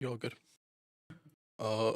You all good? Uh,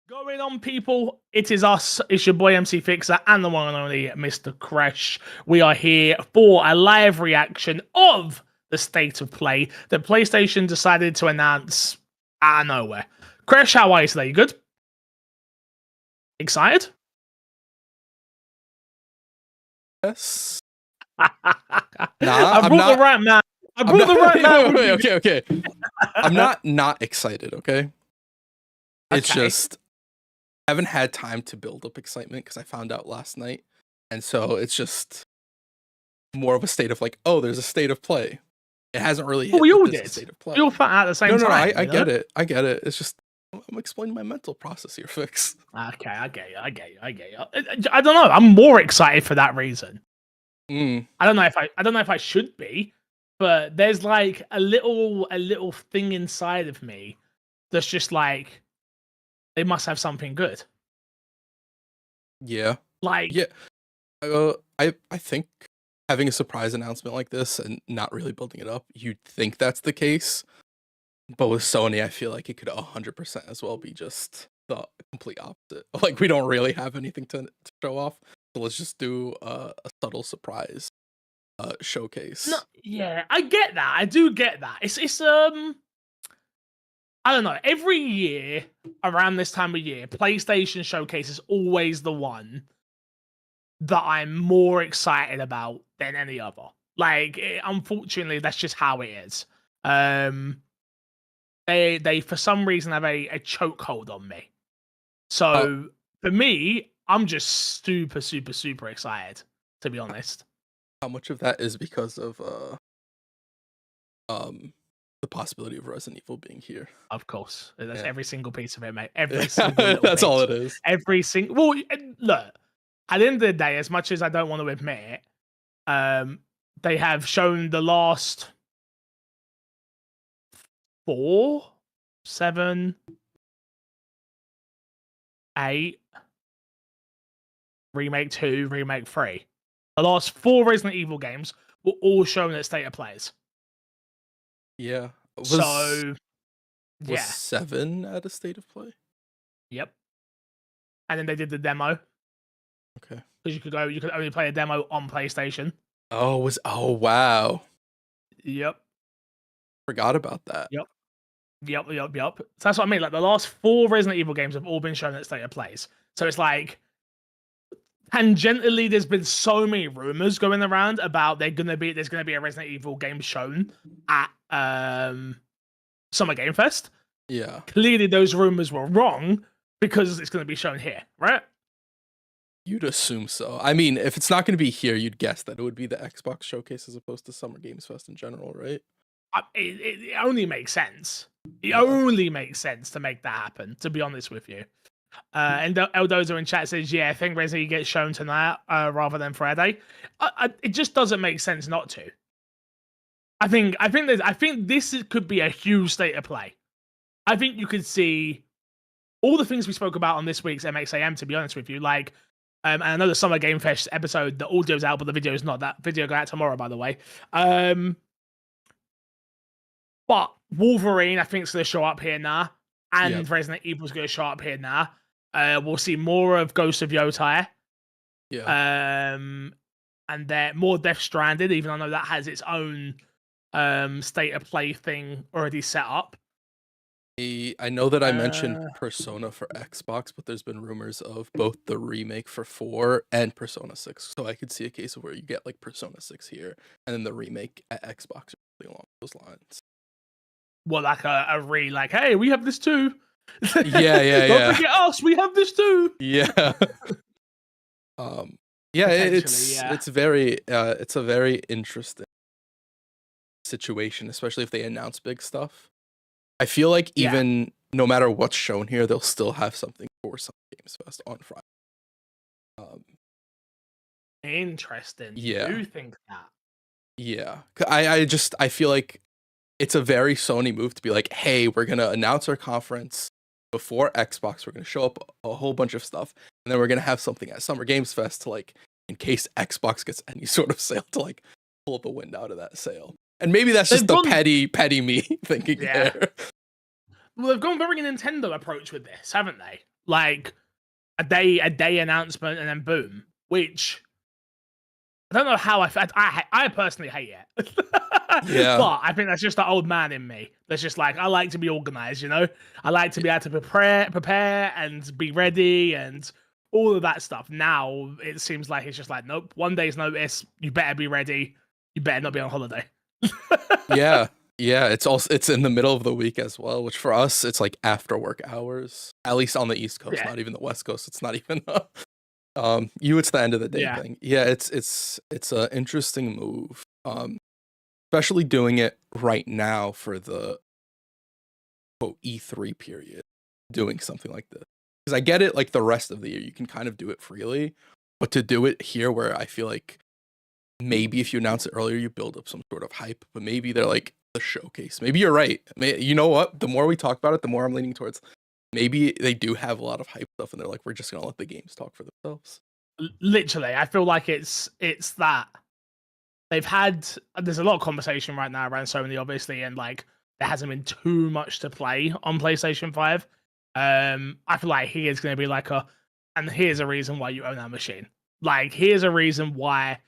Going on, people? It is us. It's your boy MC Fixer and the one and only Mr. Crash. We are here for a live reaction of the state of play that PlayStation decided to announce out of nowhere. Crash, how are you today? You good? Excited? yes. I I'm brought not. the right man. I I'm brought not. the right man. Wait, okay. I'm not excited. Okay. It's Okay. just I haven't had time to build up excitement because I found out last night, and so it's just more of a state of like, oh, there's a state of play. It hasn't really Well, hit we that all there's a did. state of We play. all found out at the same No. time. I get it. I get it. It's just I'm explaining my mental process here, Fix. Okay, I get you. I don't know. I'm more excited for that reason. Mm, I don't know if I should be, but there's like a little thing inside of me that's just like they must have something good. yeah. Like, Yeah. I think having a surprise announcement like this and not really building it up, you'd think that's the case. But with Sony, I feel like it could 100% as well be just the complete opposite. Like we don't really have anything to show off, so let's just do a subtle surprise no, showcase. yeah, I get that. I do get that. It's I don't know. Every year around this time of year, PlayStation Showcase is always the one that I'm more excited about than any other. Like, unfortunately, that's just how it is. Um, they for some reason have a chokehold on me. How So for me, I'm just super, super, super excited, to be honest. how much of that is because of um the possibility of Resident Evil being here? Of course, that's Yeah. every single piece of it, mate. Every single little That's all piece. it is. Every single. Well, look. At the end of the day, as much as I don't want to admit it, they have shown the last 4, 7, 8, Remake 2, Remake 3. The last 4 Resident Evil games were all shown at State of Plays. Yeah. So, Was yeah. 7 at a state of play? Yep. And then they did the demo Okay. because you could only play a demo on PlayStation. Oh wow. Yep. Forgot about that. Yep. Yep. So that's what I mean. Like the last 4 Resident Evil games have all been shown at State of Plays. So it's like tangentially, there's been so many rumors going around about there's gonna be a Resident Evil game shown at Summer Game Fest. Yeah. Clearly, those rumors were wrong because it's gonna be shown here, right? You'd assume so. I mean, if it's not going to be here, you'd guess that it would be the Xbox showcase as opposed to Summer Games Fest in general, right? It only makes sense. It Yeah. only makes sense to make that happen, to be honest with you. And Eldozo in chat says, yeah, I think Resident Evil gets shown tonight rather than Friday. It just doesn't make sense not to. I think this could be a huge state of play. I think you could see all the things we spoke about on this week's MXAM, to be honest with you. Like, and I know the Summer Game Fest episode, the audio's out, but the video is not. That video go out tomorrow, by the way. But Wolverine, I think, is going to show up here now. And Resident Evil's going to show up here now. We'll see more of Ghost of Yotai. Yeah. And then more Death Stranded, even though I know that has its own state of play thing already set up. I know that I mentioned Persona for Xbox, but there's been rumors of both the remake for 4 and Persona 6. So I could see a case of where you get like Persona 6 here and then the remake at Xbox along those lines. Well, like like, hey, we have this too. Yeah. Don't forget us, we have this too. Yeah. Yeah, it's a very interesting situation, especially if they announce big stuff. I feel like even no matter what's shown here, they'll still have something for Summer Games Fest on Friday. Interesting. Yeah. You think that? Yeah. I feel like it's a very Sony move to be like, hey, we're gonna announce our conference before Xbox. We're gonna show up a whole bunch of stuff, and then we're gonna have something at Summer Games Fest to like, in case Xbox gets any sort of sale, to like pull the wind out of that sale. And maybe that's just the petty me thinking there. Well, they've gone very Nintendo approach with this, haven't they? Like a day announcement and then boom. Which I don't know how I personally hate it. Yeah. But I think that's just the old man in me. That's just like, I like to be organized, you know? I like to be able to prepare and be ready and all of that stuff. Now it seems like it's just like, nope, 1 day's notice, you better be ready. You better not be on holiday. Yeah. It's in the middle of the week as well, which for us it's like after work hours. At least on the East Coast, not even the West Coast. It's not even it's the end of the day thing. Yeah, it's an interesting move. Especially doing it right now for the quote E3 period, doing something like this. Because I get it, like the rest of the year you can kind of do it freely, but to do it here where I feel like maybe if you announce it earlier, you build up some sort of hype, but maybe they're like the showcase. Maybe you're right. You know what? The more we talk about it, the more I'm leaning towards maybe they do have a lot of hype stuff and they're like, we're just going to let the games talk for themselves. Literally, I feel like it's that there's a lot of conversation right now around Sony, obviously, and like there hasn't been too much to play on PlayStation 5. I feel like here's going to be like and here's a reason why you own that machine. Like, here's a reason why.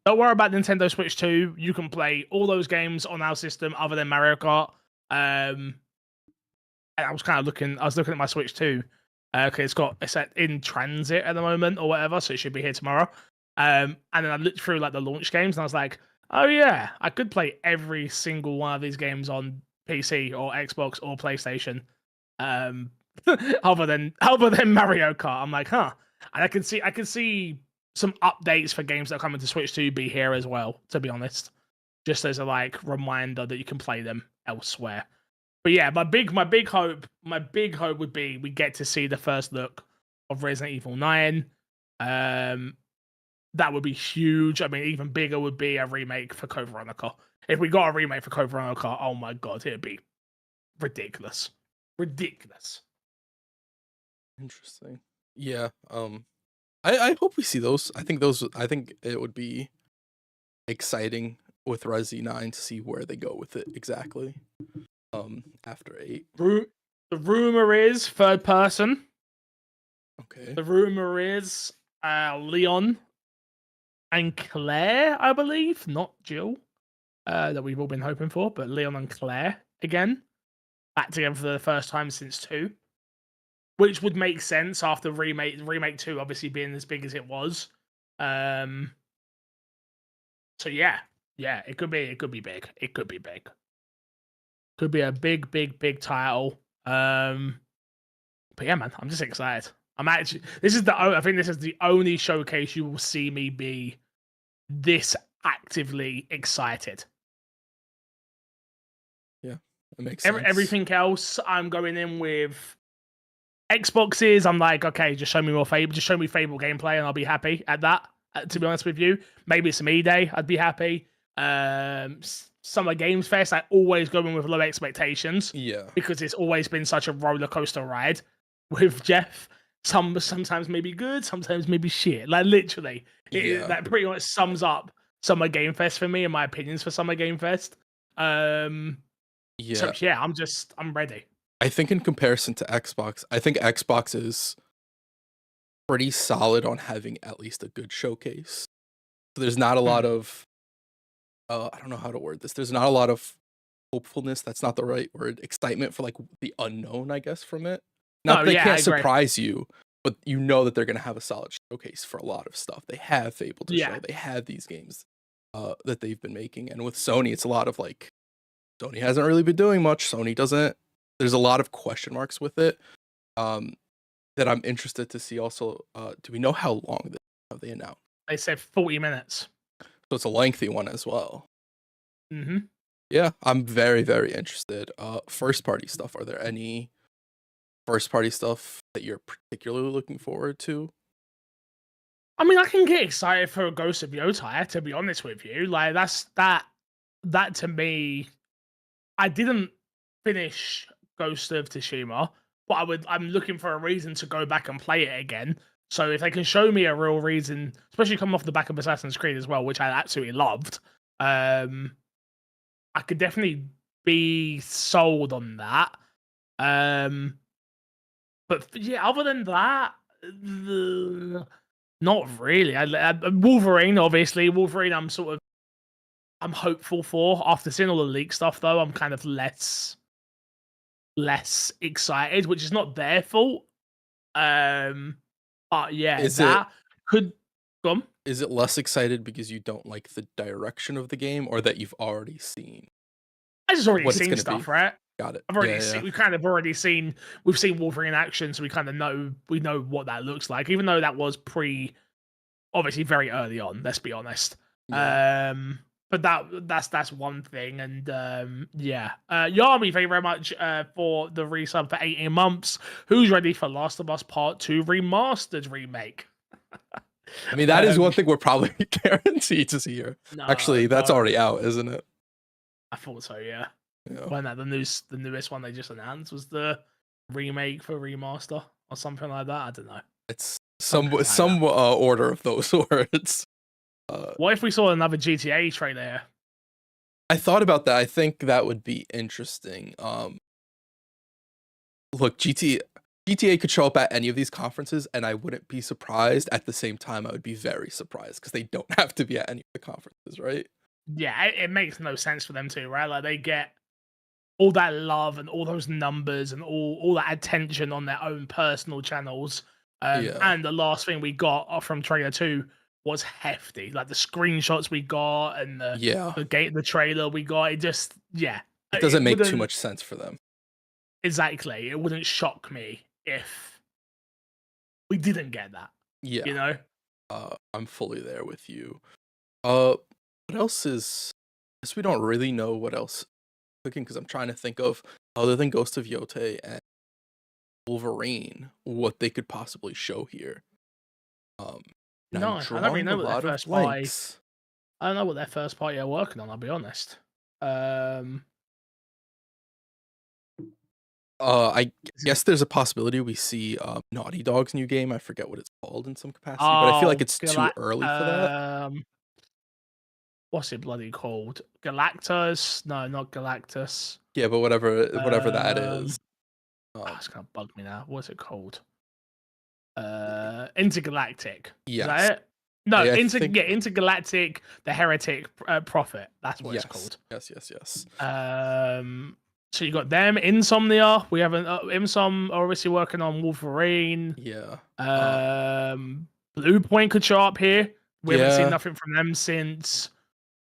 Don't worry about Nintendo Switch 2. You can play all those games on our system other than Mario Kart. And I was looking at my Switch 2. Okay, it's in transit at the moment or whatever, so it should be here tomorrow. And then I looked through like the launch games and I was like, oh yeah, I could play every single one of these games on PC or Xbox or PlayStation, um, other than Mario Kart. I'm like, huh. And I can see some updates for games that are coming to Switch 2 be here as well. To be honest, just as a like reminder that you can play them elsewhere. But yeah, my big hope would be we get to see the first look of Resident Evil 9. That would be huge. I mean, even bigger would be a remake for Code Veronica. If we got a remake for Code Veronica, oh my god, it'd be ridiculous. Ridiculous. Interesting. Yeah. I hope we see those. I think it would be exciting with Resi 9 to see where they go with it exactly. After 8. The rumor is third person. Okay. The rumor is Leon and Claire, I believe, not Jill, that we've all been hoping for, but Leon and Claire again, back together for the first time since 2, which would make sense after remake 2 obviously being as big as it was. So yeah, it could be big. It could be big. Could be a big title. But yeah, man, I'm just excited. I think this is the only showcase you will see me be this actively excited. Yeah, that makes sense. Everything else, I'm going in with Xboxes. I'm like, okay, just show me more Fable, just show me Fable gameplay, and I'll be happy at that. To be honest with you, maybe some E-Day, I'd be happy. Summer Games Fest, I always go in with low expectations. Yeah, because it's always been such a roller coaster ride with Jeff. Sometimes maybe good, sometimes maybe shit. Like literally, that pretty much sums up Summer Game Fest for me and my opinions for Summer Game Fest. So yeah, I'm ready. I think in comparison to Xbox, I think Xbox is pretty solid on having at least a good showcase. So there's not a lot of I don't know how to word this. There's not a lot of hopefulness. That's not the right word. Excitement for like the unknown, I guess, from it. Not they can't surprise you, but you know that they're gonna have a solid showcase for a lot of stuff. They have Fable to show. They have these games that they've been making, and with Sony, it's a lot of like Sony hasn't really been doing much. Sony doesn't. There's a lot of question marks with it. That I'm interested to see. Also, do we know how long have they announced? They said 40 minutes. So it's a lengthy one as well. Mm-hmm. Yeah, I'm very, very interested. First party stuff. Are there any first party stuff that you're particularly looking forward to? I mean, I can get excited for a Ghost of Yotai, to be honest with you. Like that to me, I didn't finish Ghost of Tsushima, but I'm looking for a reason to go back and play it again. So if they can show me a real reason, especially coming off the back of Assassin's Creed as well, which I absolutely loved, I could definitely be sold on that. But yeah, other than that, not really. Wolverine, obviously. Wolverine, I'm hopeful for. After seeing all the leak stuff, though, I'm kind of less excited, which is not their fault. But yeah, could come. Is it less excited because you don't like the direction of the game, or that you've already seen? I just already seen stuff, right? Got it. I've already seen. We've kind of already seen. We've seen Wolverine in action, so we kind of know. We know what that looks like, even though that was obviously very early on. Let's be honest. Yeah. But that's one thing, and Yami, thank you very much for the resub for 18 months. Who's ready for Last of Us Part 2 remastered remake? I mean, that is one thing we're probably guaranteed to see here. No, actually, that's already out, isn't it? I thought so, yeah. When the newest one they just announced was the remake for remaster or something like that. I don't know. It's some order of those words. What if we saw another GTA trailer? I thought about that. I think that would be interesting. Look, GTA could show up at any of these conferences, and I wouldn't be surprised. At the same time, I would be very surprised because they don't have to be at any of the conferences, right? Yeah, it makes no sense for them to, right? Like they get all that love and all those numbers and all that attention on their own personal channels. And the last thing we got from trailer 2 was hefty. Like the screenshots we got and the trailer we got. It just it doesn't make too wouldn't- much sense for them. Exactly. It wouldn't shock me if we didn't get that. Yeah. You know? I'm fully there with you. What else is? I guess we don't really know what else cooking because I'm trying to think of other than Ghost of Yote and Wolverine, what they could possibly show here. And No, I'm I drawing don't really know a what their lot of first party. blanks. I don't know what their first party are working on. I'll be honest. I guess there's a possibility we see Naughty Dog's new game. I forget what it's called in some capacity, but I feel like it's too early for that. What's it bloody called? Galactus? No, not Galactus. Yeah, but whatever that is. It's gonna bug me now. What's it called? Intergalactic. Yes. Is that it? No, think... Intergalactic, the Heretic Prophet. That's what it's called. Yes. So you got them, Insomnia. We haven't Insom obviously working on Wolverine. Yeah. Blue Point could show up here. We haven't seen nothing from them since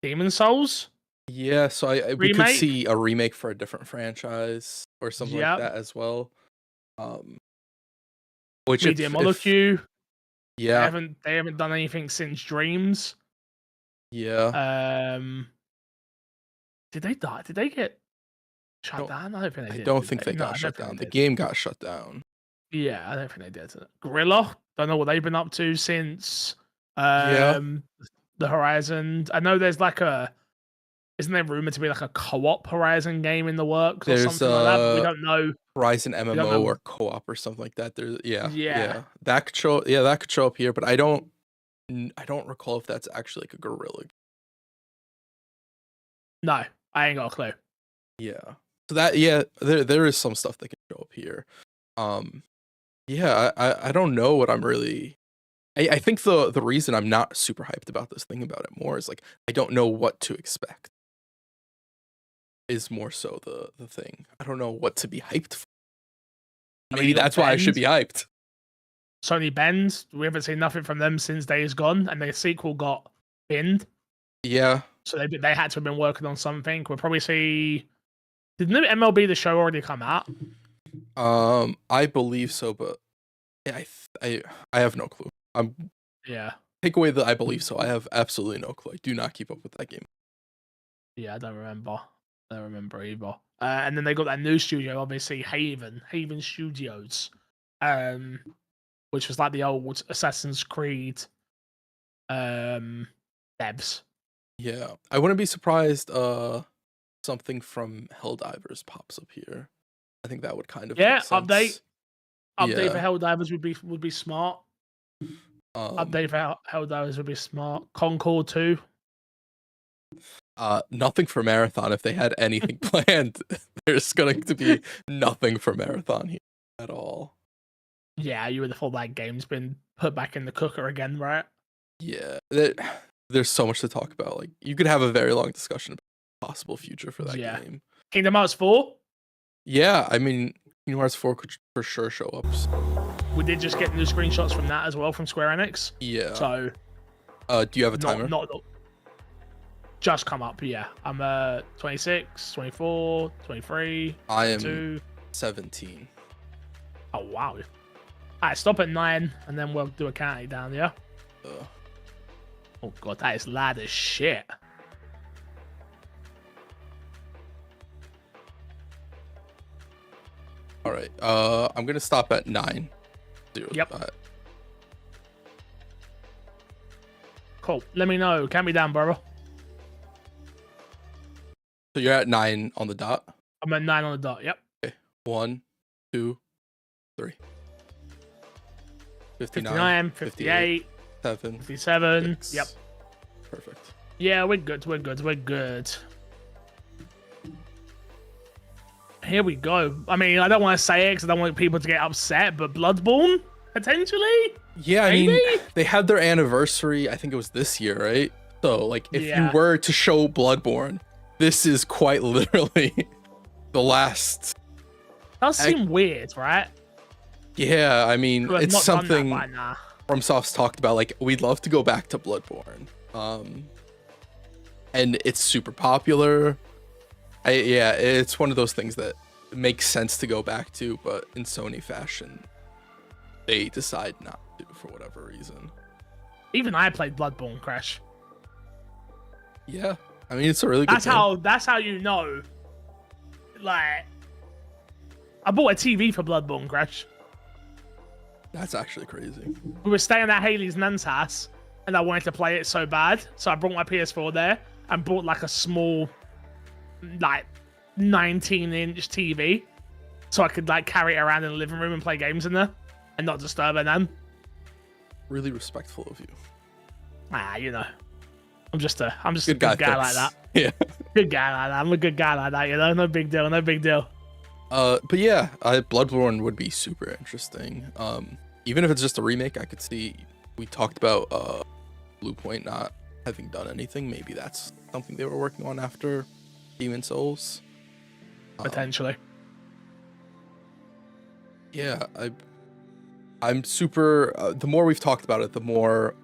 Demon Souls. Yeah, so we could see a remake for a different franchise or something like that as well. Which Media Molecule. Yeah. They haven't done anything since Dreams. Yeah. Did they die? Did they get shut down? I don't think they did. I don't think they got shut down. The game got shut down. Yeah, I don't think they did. Gorilla. Don't know what they've been up to since the Horizon. I know there's like isn't there rumored to be like a co-op Horizon game in the works or something like that? But we don't know. Horizon MMO or co-op or something like that. There's that could show up here, but I don't recall if that's actually like a Gorilla. No, I ain't got a clue. Yeah. So that there is some stuff that can show up here. I don't know what I'm really. I think the reason I'm not super hyped about this thing about it more is like I don't know what to expect. Is more so the thing. I don't know what to be hyped for. Maybe that's why I should be hyped. Sony Bend, we haven't seen nothing from them since Days Gone, and their sequel got binned. Yeah. So they had to have been working on something. We'll probably see. Did new MLB The Show already come out? I believe so, but I have no clue. Take away the I believe so. I have absolutely no clue. I do not keep up with that game. Yeah, I don't remember. I don't remember either. And then they got that new studio, obviously Haven Studios, which was like the old Assassin's Creed devs. Yeah, I wouldn't be surprised. Something from Helldivers pops up here. I think that would kind of make sense. Update for Helldivers would be smart. Update for Helldivers would be smart. Concord 2. Nothing for Marathon. If they had anything planned, there's going to be nothing for Marathon here at all. Yeah, you would have thought that game's been put back in the cooker again, right? Yeah, there's so much to talk about. Like, you could have a very long discussion about the possible future for that game. Kingdom Hearts 4? Yeah, I mean, Kingdom Hearts 4 could for sure show up. We did just get new screenshots from that as well from Square Enix. Yeah. So, do you have a timer? Not just come up, yeah. I'm 26, 24, 23, I am 22. 17. Oh, wow. Alright, stop at 9, and then we'll do a countdown, yeah? Oh, God, that is loud as shit. Alright, I'm gonna stop at 9. Yep. Cool. Let me know. Count me down, brother. So you're at 9 on the dot? I'm at 9 on the dot, yep. Okay. 1, 2, 3. 59, 58, 57. 6. Yep. Perfect. Yeah, we're good. Here we go. I mean, I don't want to say it because I don't want people to get upset, but Bloodborne? Potentially? Yeah, maybe? I mean, they had their anniversary, I think it was this year, right? So, like, if you were to show Bloodborne, this is quite literally the last. Does seem weird, right? Yeah, I mean, it's something FromSoft's talked about. Like, we'd love to go back to Bloodborne, and it's super popular. Yeah, it's one of those things that makes sense to go back to, but in Sony fashion, they decide not to for whatever reason. Even I played Bloodborne Crash. Yeah, I mean it's a really good game. That's how you know. Like, I bought a TV for Bloodborne Crash. That's actually crazy. We were staying at Haley's nan's house, and I wanted to play it so bad, so I brought my PS4 there and bought like a small, like 19-inch TV, so I could like carry it around in the living room and play games in there, and not disturb her nan. Really respectful of you. You know, I'm just a Good good guy like that. Yeah. Good guy like that. I'm a good guy like that. You know, no big deal. No big deal. But yeah, Bloodborne would be super interesting. Even if it's just a remake, I could see. We talked about Bluepoint not having done anything. Maybe that's something they were working on after Demon Souls. Potentially. Yeah, I'm super. The more we've talked about it, the more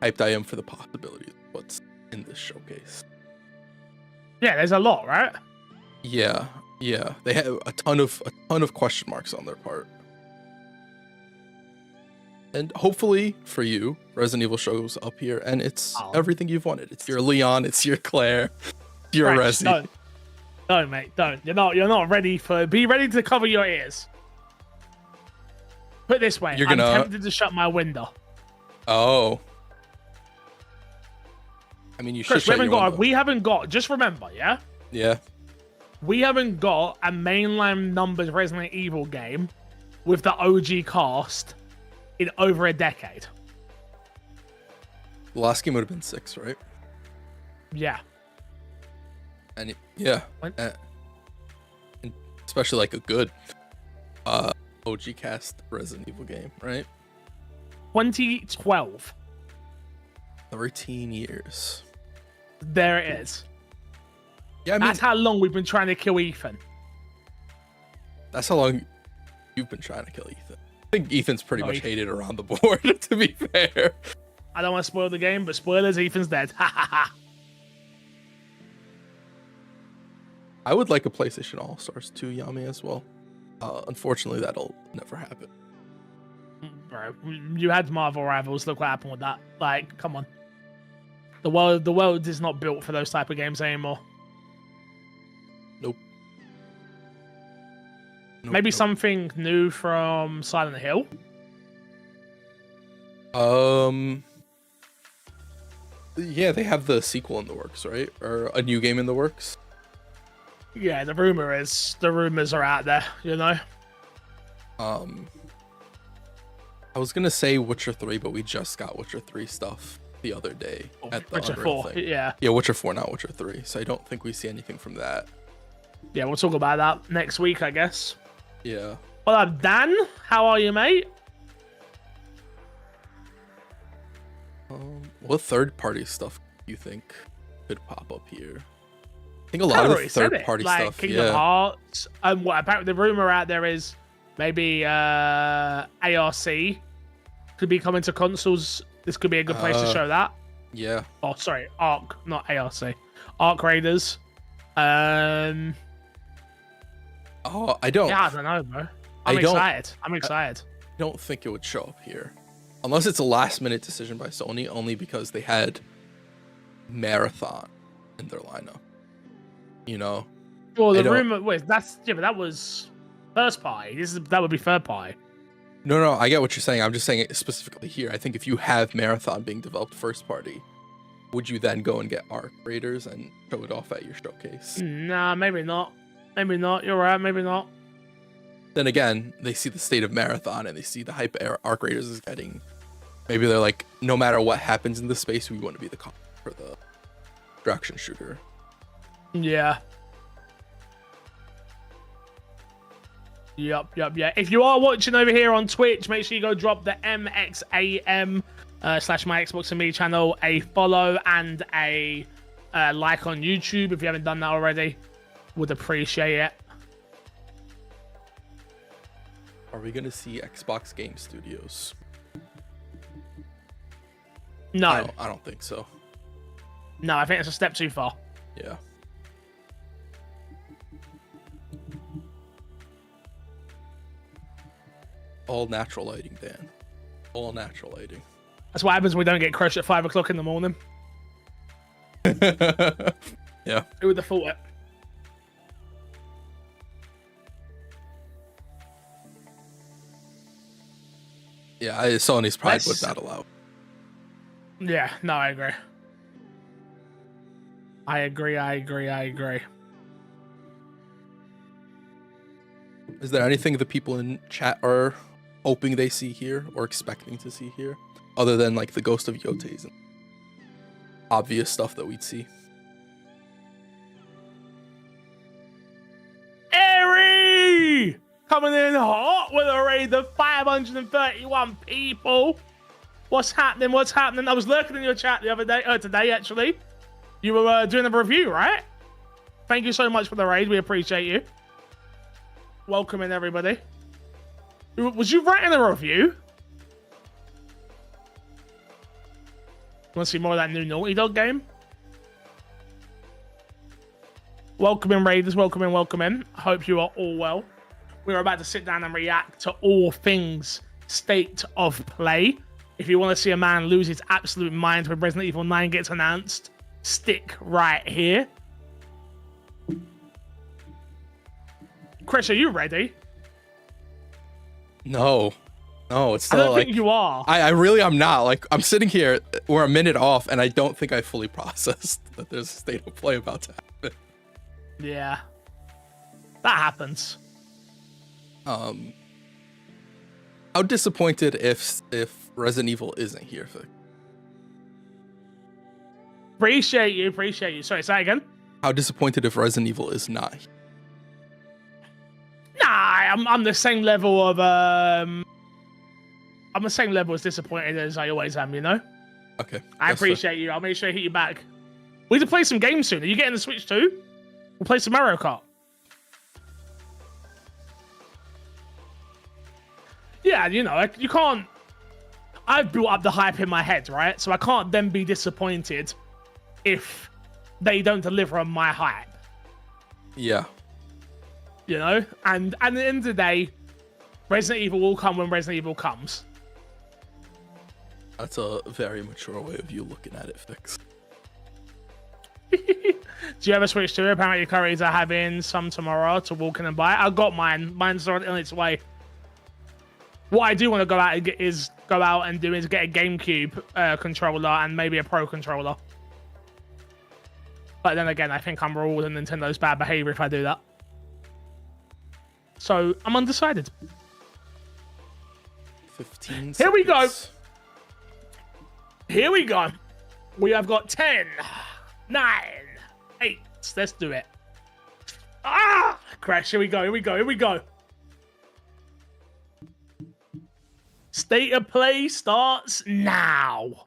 hyped I am for the possibilities of what's in this showcase. Yeah, there's a lot, right? Yeah, they have a ton of question marks on their part. And hopefully for you, Resident Evil shows up here, and it's everything you've wanted. It's your Leon, it's your Claire, your Resi. Don't, mate, don't. You're not ready for. Be ready to cover your ears. Put it this way, I'm tempted to shut my window. Oh. I mean, you Chris, should shut your window. We haven't got. Just remember, yeah. Yeah. We haven't got a mainline numbers Resident Evil game with the OG cast in over a decade. The last game would have been 6, right? Yeah. And and especially like a good OG cast Resident Evil game, right? 2012. 13 years. There it is. Yeah, I mean, that's how long we've been trying to kill Ethan. That's how long you've been trying to kill Ethan. I think Ethan's pretty much hated around the board, to be fair. I don't want to spoil the game, but spoilers, Ethan's dead. Ha ha ha. I would like a PlayStation All-Stars 2 Yami as well. Unfortunately, that'll never happen. Bro, you had Marvel Rivals. Look what happened with that. Like, come on. The world is not built for those type of games anymore. Nope. Maybe something new from Silent Hill. Yeah, they have the sequel in the works, right? Or a new game in the works. Yeah, the rumors are out there, you know. I was gonna say Witcher 3, but we just got Witcher 3 stuff the other day at the Witcher Unreal 4, thing. yeah. Yeah, Witcher 4, not Witcher 3. So I don't think we see anything from that. Yeah, we'll talk about that next week, I guess. Yeah. Well, Dan, how are you, mate? What third-party stuff do you think could pop up here? I think a lot of the third-party stuff. Kingdom Hearts. What about the rumor out there is maybe ARC could be coming to consoles. This could be a good place to show that. Yeah. Oh, sorry, ARC, not ARC. ARC Raiders. Oh, I don't. Yeah, I don't know, bro. I'm excited. I don't think it would show up here. Unless it's a last-minute decision by Sony, only because they had Marathon in their lineup. You know? Well, the rumor... Wait, but that was first party. That would be third party. No, I get what you're saying. I'm just saying it specifically here. I think if you have Marathon being developed first party, would you then go and get ARC Raiders and show it off at your showcase? Nah, maybe not. Maybe not. You're right. Maybe not. Then again, they see the state of Marathon and they see the hype ARC Raiders is getting. Maybe they're like, no matter what happens in the space, we want to be the cop for the action shooter. Yeah. Yup. If you are watching over here on Twitch, make sure you go drop the MXAM / My Xbox and Me channel a follow and a like on YouTube if you haven't done that already. Would appreciate it. Are we gonna see Xbox Game Studios? No. I don't think so. No, I think it's a step too far. Yeah. All natural lighting, Dan. All natural lighting. That's what happens when we don't get crushed at 5 o'clock in the morning. Yeah. Who would have thought it? Yeah, Sony's pride would not allow. Yeah, no, I agree. I agree. Is there anything the people in chat are hoping they see here or expecting to see here, other than like the Ghost of Yotes and obvious stuff that we'd see? Airy! Coming in hot with a raid of 531 people. What's happening? I was lurking in your chat the other day, today actually. You were doing a review, right? Thank you so much for the raid. We appreciate you. Welcome in, everybody. Was you writing a review? You want to see more of that new Naughty Dog game? Welcome in, Raiders. Welcome in. Hope you are all well. We're about to sit down and react to all things State of Play. If you want to see a man lose his absolute mind when Resident Evil 9 gets announced, stick right here. Chris, are you ready? No, it's still I don't like think you are. I really am not. Like, I'm sitting here, we're a minute off, and I don't think I fully processed that there's a State of Play about to happen. Yeah, that happens. How disappointed if Resident Evil isn't here? Appreciate you. Sorry, say again. How disappointed if Resident Evil is not here? Nah, I'm the same level of I'm the same level as disappointed as I always am, you know? Okay. I appreciate you. I'll make sure I hit you back. We need to play some games soon. Are you getting the Switch too? We'll play some Mario Kart. Yeah, you know, you can't... I've built up the hype in my head, right? So I can't then be disappointed if they don't deliver on my hype. Yeah. You know? And at the end of the day, Resident Evil will come when Resident Evil comes. That's a very mature way of you looking at it, Fix. Do you ever switch to it? Apparently, curries are having some tomorrow to walk in and buy. I got mine. Mine's on its way. What I do want to go out and get is get a GameCube controller and maybe a Pro controller. But then again, I think I'm ruled in Nintendo's bad behavior if I do that. So I'm undecided. 15 seconds. Here we go. Here we go. We have got 10, 9, 8. Let's do it. Ah! Crash. Here we go. State of Play starts now.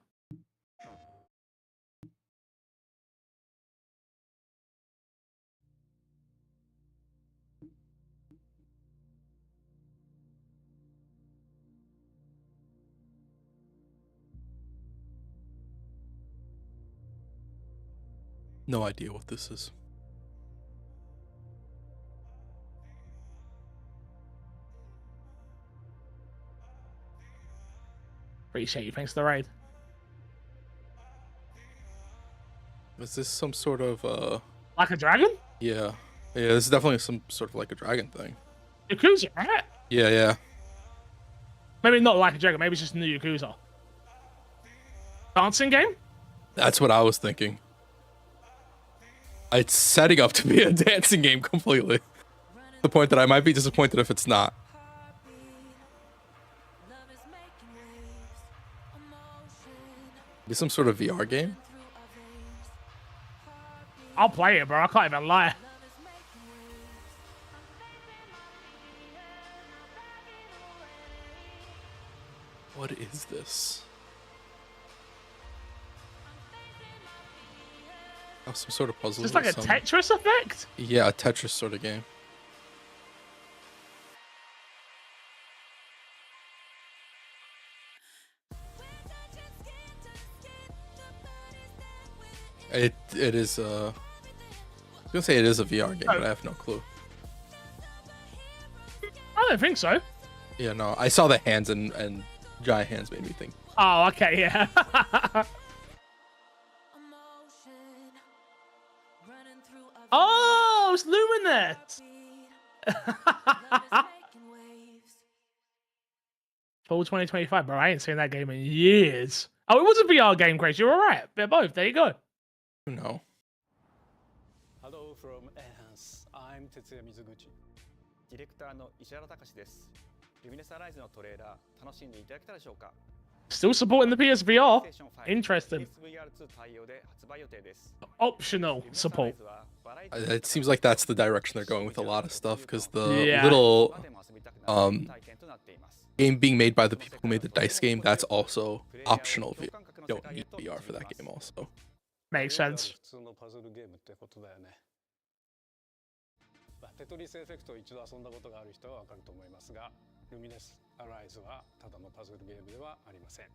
No idea what this is. Appreciate you. Thanks for the raid. Is this some sort of Like a dragon? Yeah, this is definitely some sort of like a dragon thing. Yakuza, right? Yeah. Maybe not like a dragon. Maybe it's just a new Yakuza. Dancing game? That's what I was thinking. It's setting up to be a dancing game completely. The point that I might be disappointed if it's not. Is some sort of VR game? I'll play it, bro. I can't even lie. What is this? Oh, some sort of puzzle. It's like a Tetris effect? Yeah, a Tetris sort of game. It is I was gonna say it is a VR game, but I have no clue. I don't think so. Yeah, no, I saw the hands and giant hands made me think. Oh, okay, yeah. Oh, it's Luminous. Fall 2025, bro. I ain't seen that game in years. Oh, it was a VR game, Grace. You're all right. They're both. There you go. No. Hello from Enhance. I'm Tetsuya Mizuguchi. ディレクターの石原隆です。ルミネスアライズのトレーラー楽しんでいただけたでしょうか。 Still supporting the PSVR. Interesting. PSVR2 対応で発売予定です。 Optional support. It seems like that's the direction they're going with a lot of stuff because the Yeah. little game being made by the people who made the dice game, that's also optional. You don't need VR for that game also. Makes sense. 普通のパズルゲームってことだよね。テトリスエフェクトを一度遊んだことがある人はわかると思いますが、ルミネスアライズはただのパズルゲームではありません。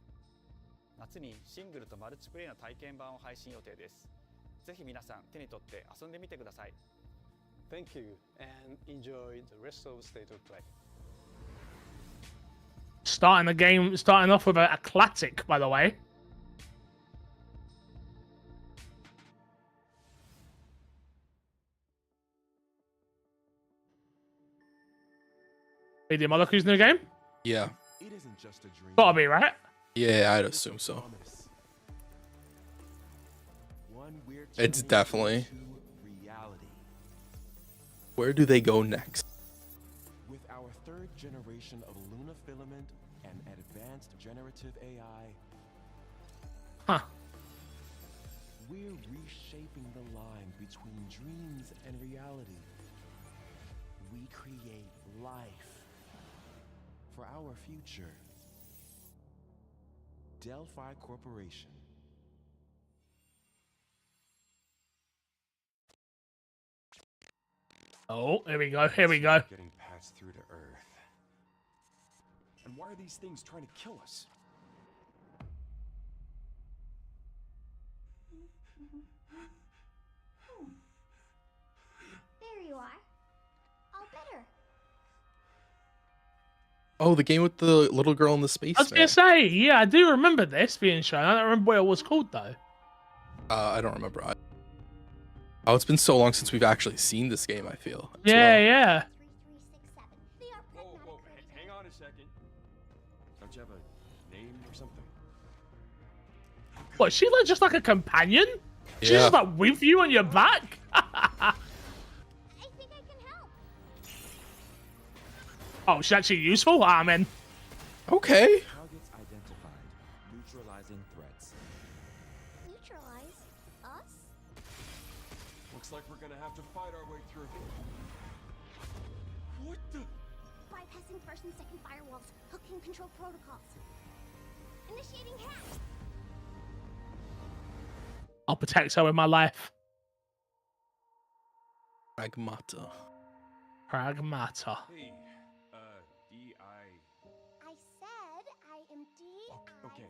夏にシングルとマルチプレイの体験版を配信予定です。ぜひ皆さん手に取って遊んでみてください。Thank you and enjoy the rest of State of Play. Starting off with a classic, by the way. Media Molecule's new game? Yeah. Gotta be, right? Yeah, I'd assume so. It's definitely. Where do they go next? With our third generation of Luna filament and advanced generative AI, Huh. we're reshaping the line between dreams and reality. We create life for our future. Delphi Corporation. Oh, here we go. Here we go. Getting passed through to Earth. And why are these things trying to kill us? There you are. All better. Oh, the game with the little girl in the space. I was gonna say, yeah, I do remember this being shown. I don't remember what it was called though. I don't remember. Oh, it's been so long since we've actually seen this game, I feel. Yeah, yeah. 3367. They are Whoa, pragmatic. hang on a second. Don't you have a name or something? What, is she like just like a companion? She's Yeah. just like with you on your back? I think I can help. Oh, she's actually useful? Ah, man. Okay. Targets identified. Neutralizing threats. Neutralize us? Looks like we're gonna have to fight our way through. What the? Bypassing first and second firewalls. Hooking control protocols. Initiating hack. I'll protect her with my life. Pragmata. Pragmata. Hey, D.I. I said I am D. Okay.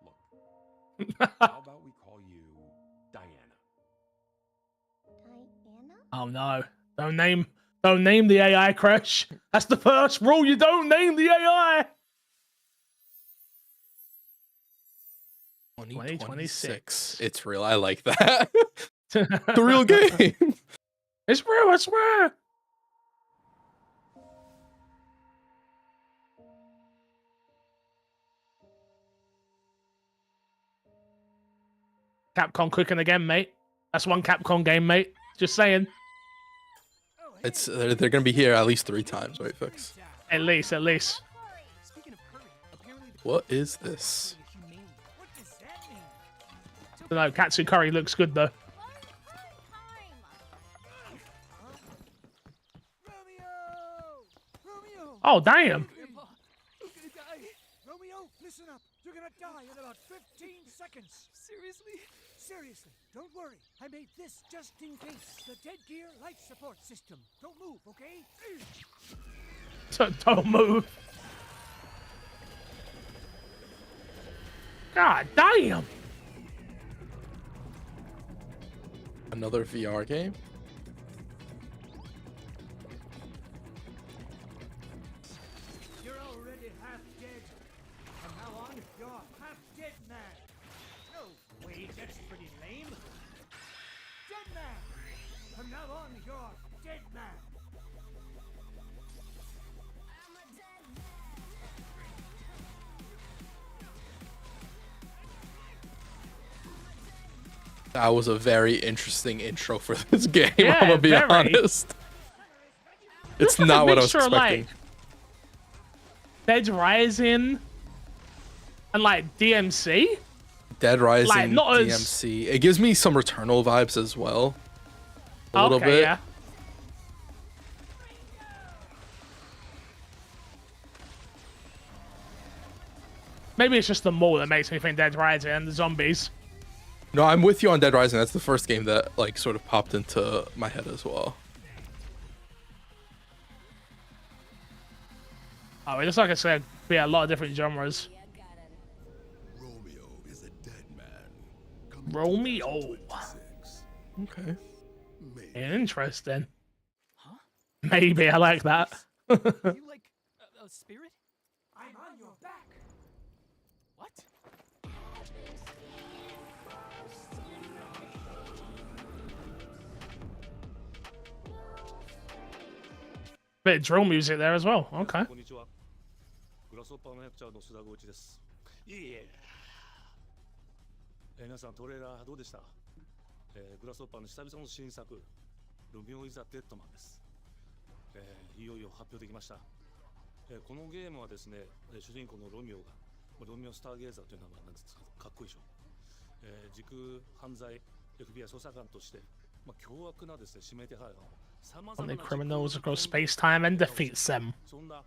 Look, how about we call you Diana? Diana? Oh no. Don't name the AI, Crash. That's the first rule. You don't name the AI. 2026. It's real. I like that. The real game. It's real, I swear. Capcom cooking again, mate. That's one Capcom game, mate. Just saying. It's they're gonna be here at least 3 times, right, Fix? At least. What is this? No, Katsu Curry looks good though. Oh damn! Romeo, listen up. You're gonna die in about 15 seconds. Seriously? Seriously. Don't worry. I made this just in case. The dead gear life support system. Don't move, okay? Don't move. God damn! Another VR game? half dead. From now on, you're half dead man. No, wait, that's pretty lame. Dead man. From now on, you're dead man. That was a very interesting intro for this game. Yeah, I'm gonna be very. honest. It's like not a what I was mixture of, expecting. Dead Rising and like DMC. Dead Rising, like, not as- DMC. It gives me some Returnal vibes as well. A little Okay, bit. yeah. Maybe it's just the mall that makes me think Dead Rising and the zombies. No, I'm with you on Dead Rising. That's the first game that like sort of popped into my head as well. Oh, it looks like it's going to be a lot of different genres. Romeo is a dead man. Romeo. Okay. Interesting. Huh? Maybe I like that. You like a spirit? I'm on your back. What? Bit of drill music there as well. Okay. こんにちは。グラスホッパーの役者の須田剛一です。いえ。皆さんトレーラーどうでした？グラスホッパーの久々の新作、ロミオイザデッドマンです。いよいよ発表できました。このゲームはですね、主人公のロミオが、ロミオスターゲーザーという名前なんですが、かっこいいでしょ。時空犯罪 FBI 捜査官として、凶悪なですね指名手配犯を。On the criminals across space time and defeats them. そんな、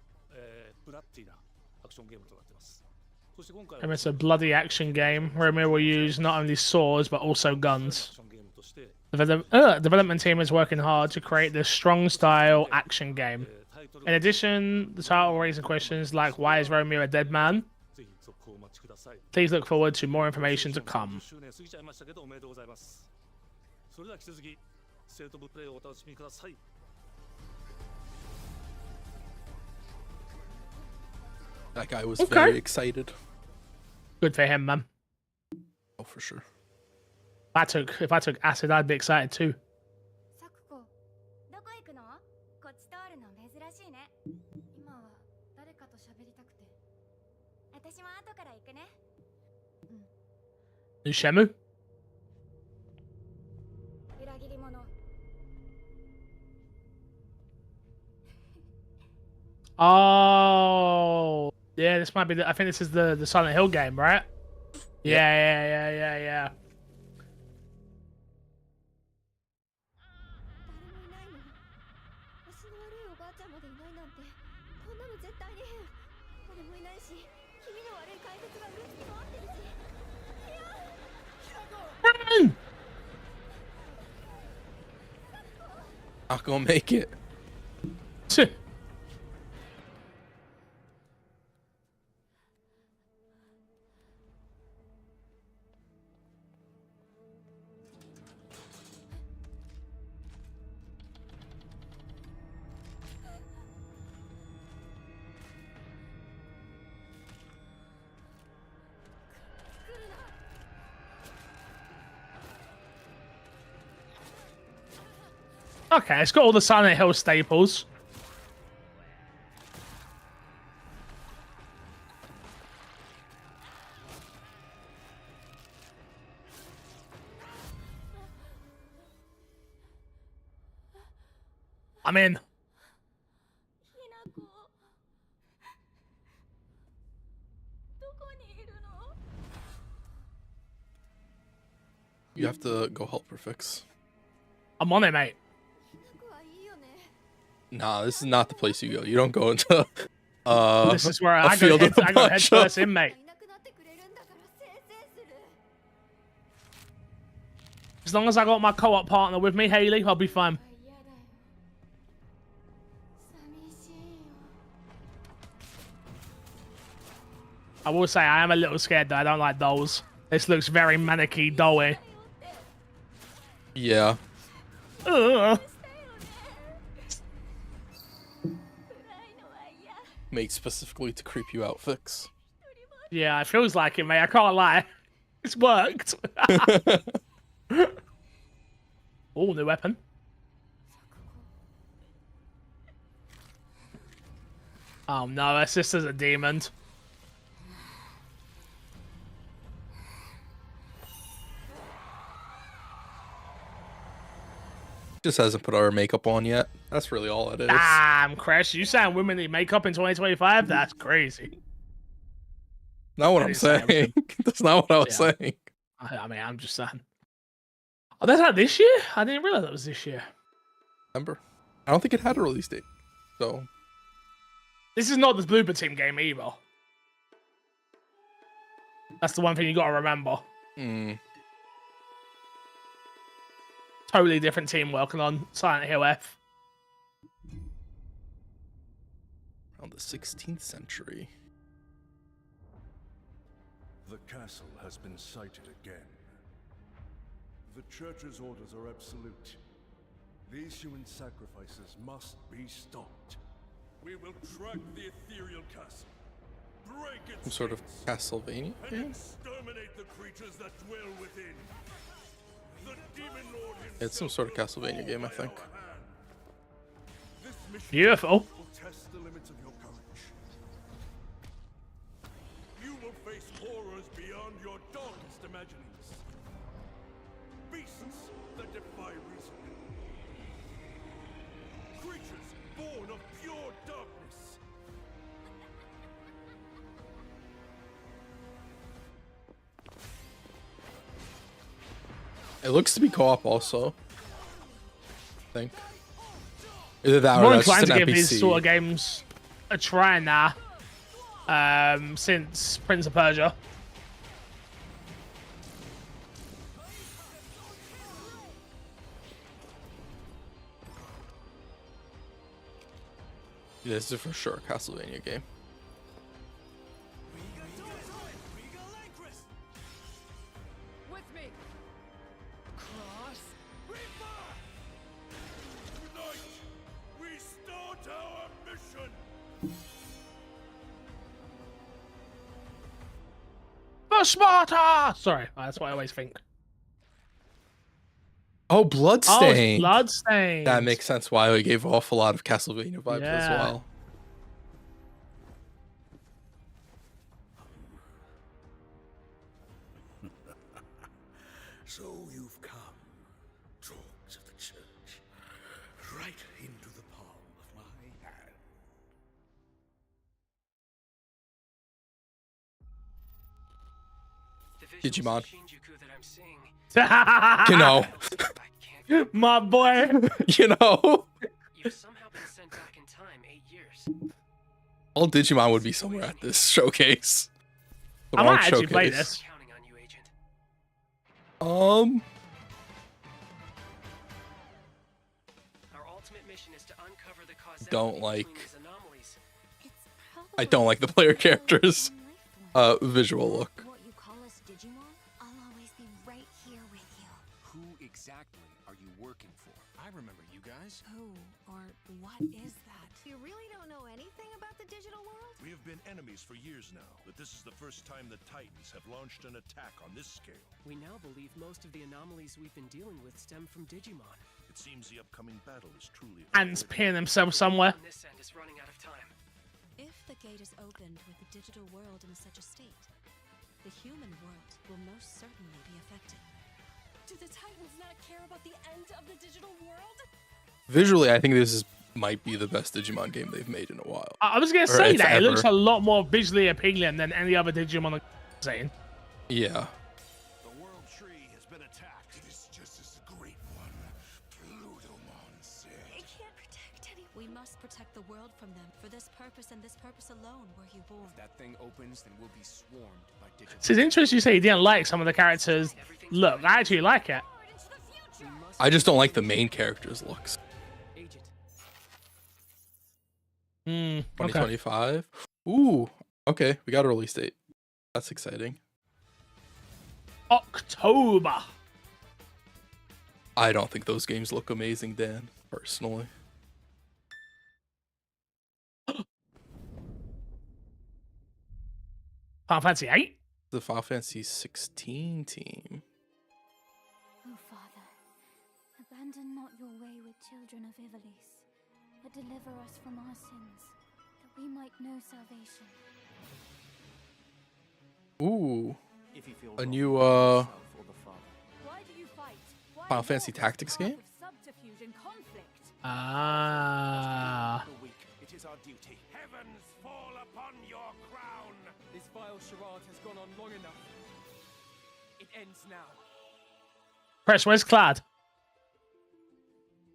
ブラッディなアクションゲームとなっています。そして今回 And it's a bloody action game. Romeo will use not only swords but also guns. The development team is working hard to create this strong style action game. In addition, the title raising questions like why is Romeo a dead man? Please look forward to more information to come. それでは引き続きステートオブプレイをお楽しみください。That guy was Okay. very excited. Good for him, man. Oh, for sure. If I took acid, I'd be excited too. サクコ、どこ行くの？こっち通るの珍しいね。今は誰かと喋りたくて。私も後から行くね。Ushemu? 裏切り者。Oh, yeah. This might be. I think this is the Silent Hill game, right? Yeah. 誰もいないの？足の悪いおばあちゃんまでいないなんて、こんなの絶対に変。誰もいないし、気味の悪い怪物がうろつき回ってるし。Not gonna make it. Okay, it's got all the Silent Hill staples. I'm in. ひなこ。どこにいるの？ You have to go help her fix. I'm on it, mate. ひなこはいいよね。 Nah, this is not the place you go. You don't go into This is where a I go field head, with a I go head bunch of- first in, mate. いなくなってくれるんだからせいせいする。 As long as I got my co-op partner with me, Haley, I'll be fine. 嫌だよ。寂しいよ。 I will say I am a little scared though. I don't like dolls. This looks very manicky doll-y. Yeah. Ugh. 暗いのは嫌。made specifically to creep you out fix. Yeah, it feels like it, mate. I can't lie. It's worked. Oh, new weapon. Oh no, her sister's a demon. Just hasn't put our makeup on yet. That's really all it is. Damn, Crash, you saying women need makeup in 2025? That's crazy. Not what I I'm didn't say saying. That's not what I was saying. I mean, I'm just saying. Oh, that's not this year? I didn't realize that was this year. Remember? I don't think it had a release date. So This is not the Blooper Team game either. That's the one thing you gotta remember. Totally different team working on Silent Hill F. around the 16th century. The castle has been sighted again. The Church's orders are absolute. These human sacrifices must be stopped. We will track the ethereal castle, break its Some sort of gates, Castlevania and game? exterminate the creatures that dwell within. The demon lord himself It's some sort of Castlevania game, I think. by our hand. This mission Beautiful. will test the limits of your courage. You will face horrors beyond your darkest imaginings. Beasts that defy reason. Creatures born of pure darkness. It looks to be co-op also. I think. Either that More or that's just inclined an to give these sort NPC. of games a try now. Since Prince of Persia. Yeah, this is for sure a Castlevania game. With me. Cross. Tonight, we start our mission. For Sparta! Sorry, that's what I always think. Oh, Oh, it's Bloodstained. Bloodstained. That makes sense why we gave off a lot of Castlevania vibes as Yeah. well. So you've come, dogs of the church, right into the palm of my hand. Digimon. That I'm seeing. You know. I can't. My boy. You know. You've somehow been sent back in time 8 years. All Digimon would be somewhere at this showcase. The I wrong might actually play showcase. this. Counting on you, Agent. Our ultimate mission is to uncover the causality Don't between like- these anomalies. It's I don't like the player characters. Visual look. What you call us Digimon? I'll always be right here with you. Who exactly are you working for? I remember you guys. Who or what is that? You really don't know anything about the digital world? We have been enemies for years now, but this is the first time the Titans have launched an attack on this scale. We now believe most of the anomalies we've been dealing with stem from Digimon. It seems the upcoming battle is truly And pinning himself somewhere. On this end is running out of time. If the gate is opened with the digital world in such a state, the human world will most certainly be affected. Do the Titans not care about the end of the digital world? Visually, I think this might be the best Digimon game they've made in a while. I was going to Or say if that. It looks ever. a lot more visually appealing than any other Digimon I've seen. Yeah. The world tree has been attacked. It is just as great one. Plutomon said. It can't protect anyone. We must protect the world from them. For this purpose and this purpose alone were you born. If that thing opens, then we'll be swarmed by digital. So it's interesting you say you didn't like some of the characters. Look, I actually like it. We must I just don't like the main character's looks. Agent. Okay. 2025. Ooh. Okay, we got a release date. That's exciting. October. I don't think those games look amazing, Dan, personally. Final Fantasy 8? The Final Fantasy 16 team. Oh, Father, abandon not your wayward children of Ivalice, but deliver us from our sins, that we might know salvation. Ooh, If you feel a wrong new with yourself or the Father. Why do you fight? Why Final Fantasy walk Tactics the path game? of subterfuge and conflict? Ah. The weak, it is our duty. Heavens fall upon your crown! This vile charade has gone on long enough. It ends now. Chris, where's Clad?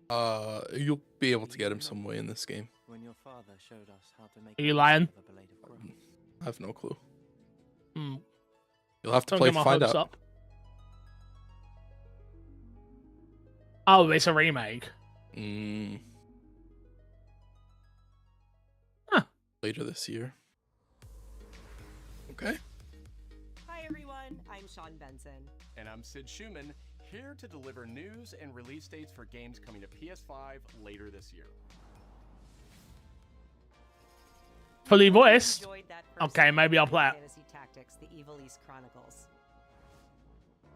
You'll be able to get him some way in this game. When your father showed us how to make Are you lying? use of a blade of grass. I have no clue. Hmm. You'll have to Don't play get to my find hopes out. up. Oh, it's a remake. Mm. Huh. Later this year. Okay. Hi everyone, I'm Sean Benson. And I'm Sid Schumann, here to deliver news and release dates for games coming to PS5 later this year. Fully voiced? Enjoyed that first Okay, maybe I'll play it. Fantasy Tactics: The Evil East Chronicles.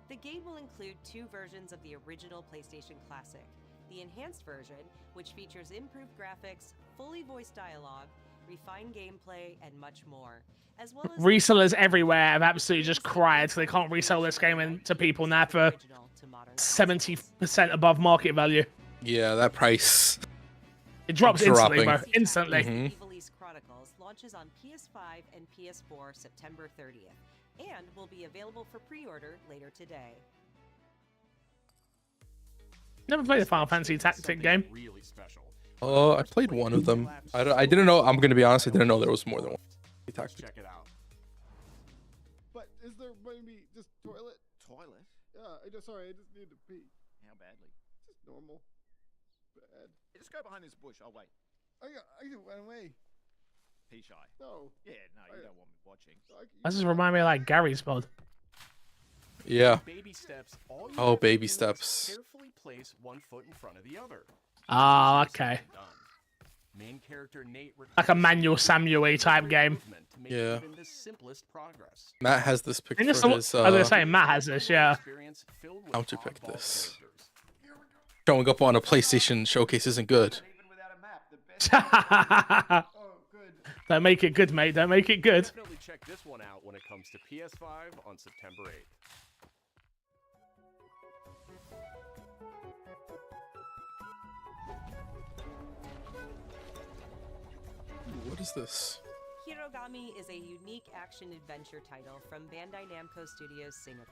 The game will include 2 versions of the original PlayStation Classic. The enhanced version, which features improved graphics, fully voiced dialogue, refined gameplay, and much more. As well as Resellers everywhere have absolutely just cried so they can't resell this game to people now for 70% above market value. Yeah, that price. It drops instantly, dropping. bro. Instantly. Mhm. Evil East Chronicles launches on PS5 and PS4 September 30th, and will be available for pre-order later today. Never played a Final Fantasy Tactic game. Really special. I played one of them. I didn't know. I'm gonna be honest. I didn't know there was more than one. Let's check it out. But is there maybe just toilet? Toilet? Yeah, sorry, I just need to pee. How badly? Just normal. Bad. Just go behind this bush. I'll wait. I went away. Pee shy. No. Yeah, no, you don't want me watching. That just remind me of like Gary's mod. Yeah. Baby steps. All you Oh, have to baby do is steps. Carefully place one foot in front of the other. Ah, okay. Done. Main character Nate Like a Manuel Samuel type game. Yeah. even the simplest progress. Matt has this I pick think for it's the- his. I was gonna say Matt has this, yeah. Experience filled with How to pick oddball this. characters. Showing up on a PlayStation showcase isn't good. Don't make it good, mate. Don't make it good. Definitely check this one out when it comes to PS5 on September 8th. What is this? Hirogami is a unique action-adventure title from Bandai Namco Studios Singapore.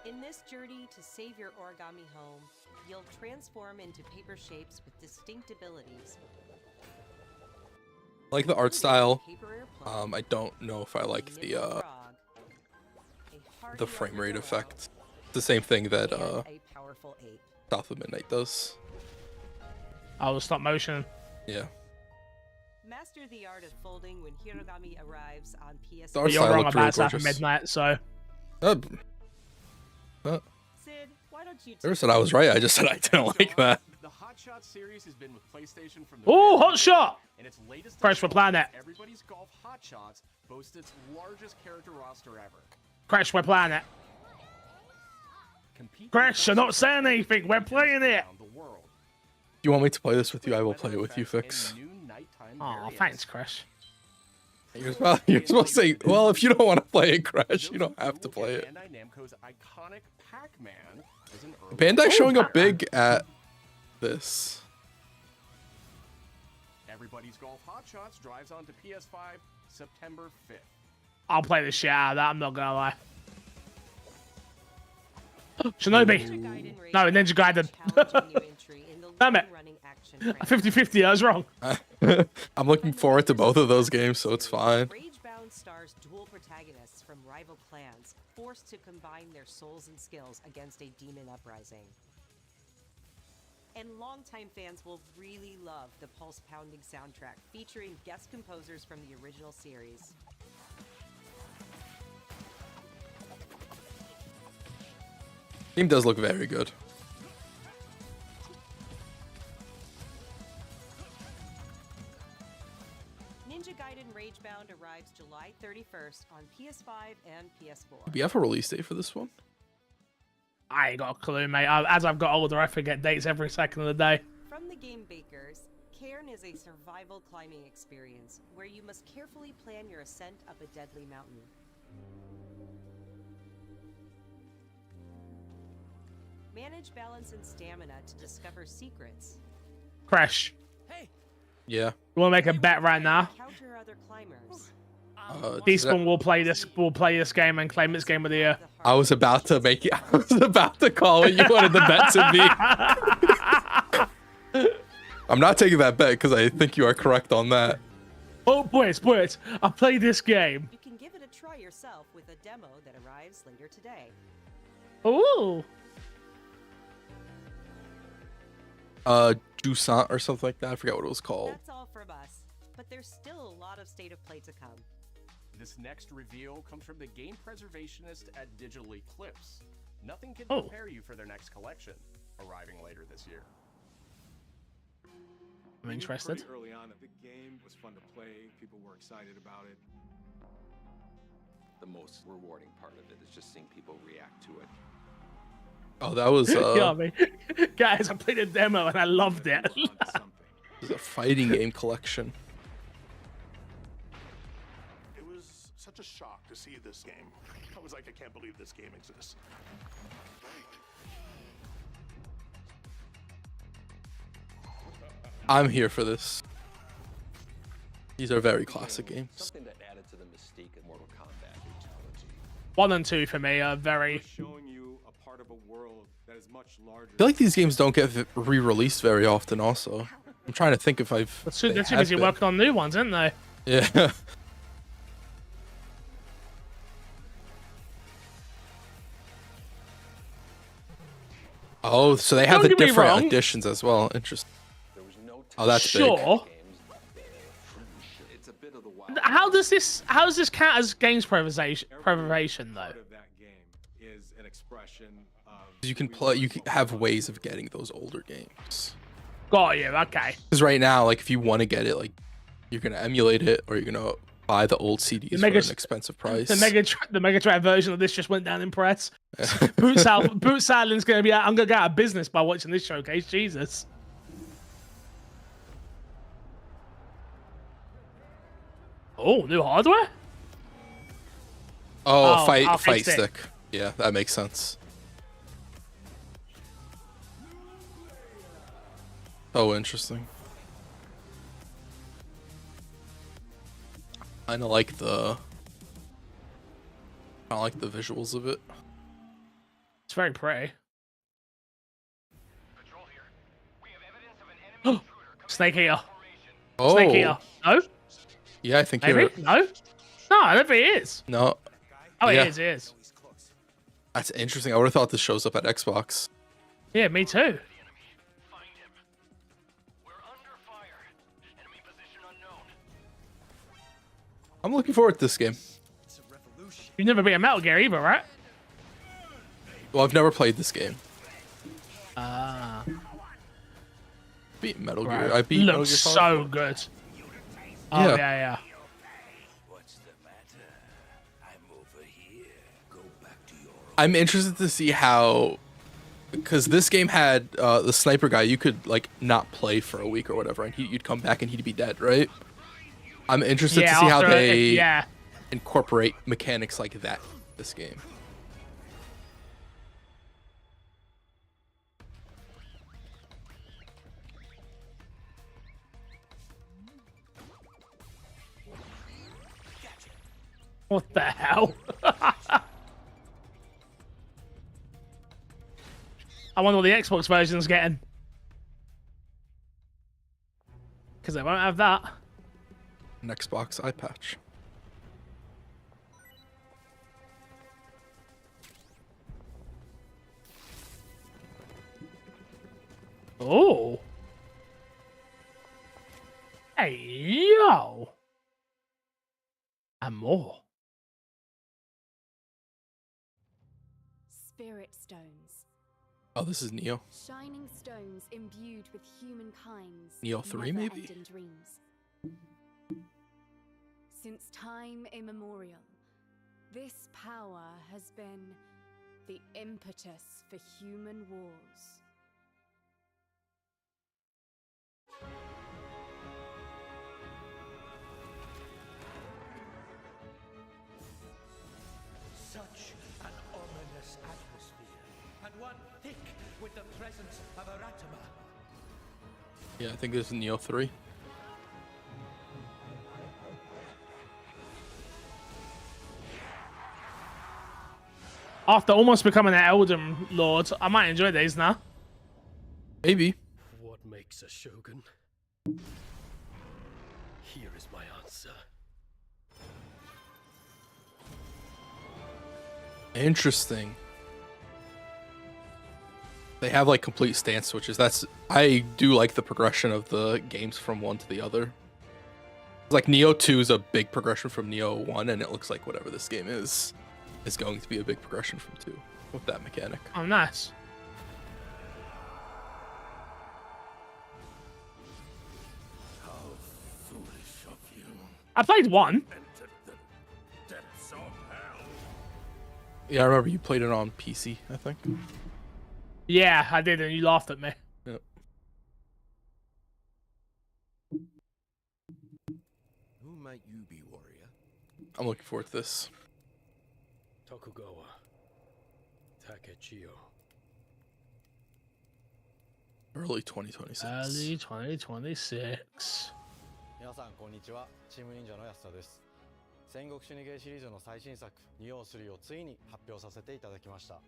In this journey to save your origami home, you'll transform into paper shapes with distinct abilities. I like the art style. Paper airplane, I don't know if I like the nimble frog, a hardy frame rate armadillo, effect. The same thing that and a powerful ape. South of Midnight does. Oh, stop motion. Yeah. Master the art of folding when Hirogami arrives on PS. The art But you're style wrong looked about really South of gorgeous. Midnight, so Sid, why don't you Never said I was right. I just said I didn't like that. The Hot Shot series has been with PlayStation from the Oh, very Hot Shot! beginning, and its latest Crash for installment, Planet. Everybody's Golf Hot Shots boasts its largest character roster ever. Crash, we're playing it. Compete Crash, you're not saying anything. We're playing it. around the world. If you want me to play this with you, I will play it with you, Fix. And new nighttime Oh, variants. thanks, Crash. You're supposed to say, well, if you don't want to play it, Crash, you don't have to play it. Bandai Namco's iconic Pac-Man is an early Bandai showing up big at this. Everybody's Golf Hot Shots drives onto PS5 September 5th. I'll play the shit out of that. I'm not gonna lie. Shinobi. No, Ninja Gaiden. Damn it. 50-50, I was wrong. I'm looking forward to both of those games, so it's fine. Ragebound stars dual protagonists from rival clans, forced to combine their souls and skills against a demon uprising. And longtime fans will really love the pulse-pounding soundtrack, featuring guest composers from the original series. Game does look very good. Ninja Gaiden Ragebound arrives July 31st on PS5 and PS4. Do we have a release date for this one? I ain't got a clue, mate. As I've got older, I forget dates every second of the day. From the game makers, Cairn is a survival climbing experience where you must carefully plan your ascent up a deadly mountain. Manage balance and stamina to discover secrets. Crash. Hey, Yeah. You want to make a bet right now? Encounter other climbers. Despawn will play this. Will play this game and claim its game of the year. I was about to make it. I was about to call it. You wanted the bet to be. I'm not taking that bet because I think you are correct on that. Oh, boys, I played this game. You can give it a try yourself with a demo that arrives later today. Ooh. Jusant or something like that. I forgot what it was called. That's all from us, but there's still a lot of State of Play to come. This next reveal comes from the game preservationist at Digital Eclipse. Nothing can Oh. prepare you for their next collection, arriving later this year. I'm interested. Pretty early on, the game was fun to play. People were excited about it. The most rewarding part of it is just seeing people react to it. Oh, that was Yeah, I mean, guys, I played a demo and I loved it. it was a fighting game collection. It was such a shock to see this game. I was like, I can't believe this game exists. I'm here for this. These are very classic games. Something that added to the mystique of Mortal Kombat fatality. 1 and 2 for me are very. Showing you a part of a world that is much larger. I feel like these games don't get re-released very often. Also, I'm trying to think if I've. They're too busy working on new ones, aren't they? Yeah. Oh, so they have the Don't get me different wrong. editions as well. Interesting. Oh, that's Sure. big. It's a bit of the wild. How does this count as games preservation though? Part of that game is an expression of. You can play. You can have ways of getting those older games. Got you. Okay. Because right now, like, if you want to get it, like, you're gonna emulate it, or you're gonna buy the old CDs for an expensive price. The Mega Drive version of this just went down in price. Boots Island's gonna be out. I'm gonna go out of business by watching this showcase. Jesus. Oh, new hardware? Oh, fight arcade stick. Yeah, that makes sense. Oh, interesting. I like the visuals of it. It's very pretty. Snake Eater. Oh, Snake Eater. No? yeah, I think Maybe? you're. No? No, I don't think it is. No. Oh, yeah. it is, it is. That's interesting. I would have thought this shows up at Xbox. Yeah, me too. I'm looking forward to this game. You've never beat a Metal Gear either, right? Well, I've never played this game. Ah. Beat Metal Right. Gear. I beat Metal Gear Looks Solid so 4. good. Oh, Yeah. yeah. I'm interested to see how, because this game had the sniper guy. You could like not play for a week or whatever, and you'd come back and he'd be dead, right? I'm interested to see how after they incorporate mechanics like that in this game. What the hell? I wonder what the Xbox version's getting. Because they won't have that. An Xbox eye patch. Oh. Hey, yo. And more. Spirit stones. Oh, this is Neo. Shining stones imbued with humankind's Neo 3 maybe? never-ending dreams. Since time immemorial, this power has been the impetus for human wars. Such an ominous atmosphere, and one thick with the presence of Aratama. Yeah, I think this is Neo 3. After almost becoming an Elden Lord, I might enjoy these now. Maybe. What makes a shogun? Here is my answer. Interesting. They have like complete stance switches. I do like the progression of the games from one to the other. Like Neo 2 is a big progression from Neo 1, and it looks like whatever this game is going to be a big progression from 2 with that mechanic. Oh, nice. How foolish of you. I played 1. Depths of hell. Yeah, I remember you played it on PC, I think. Yeah, I did, and you laughed at me. Yep. Who might you be, warrior? I'm looking forward to this. Tokugawa. Takechio. Early 2026. Early 2026. 皆さんこんにちは。チーム忍者の安田です。戦国死にゲーシリーズの最新作ニオ3をついに発表させていただきました。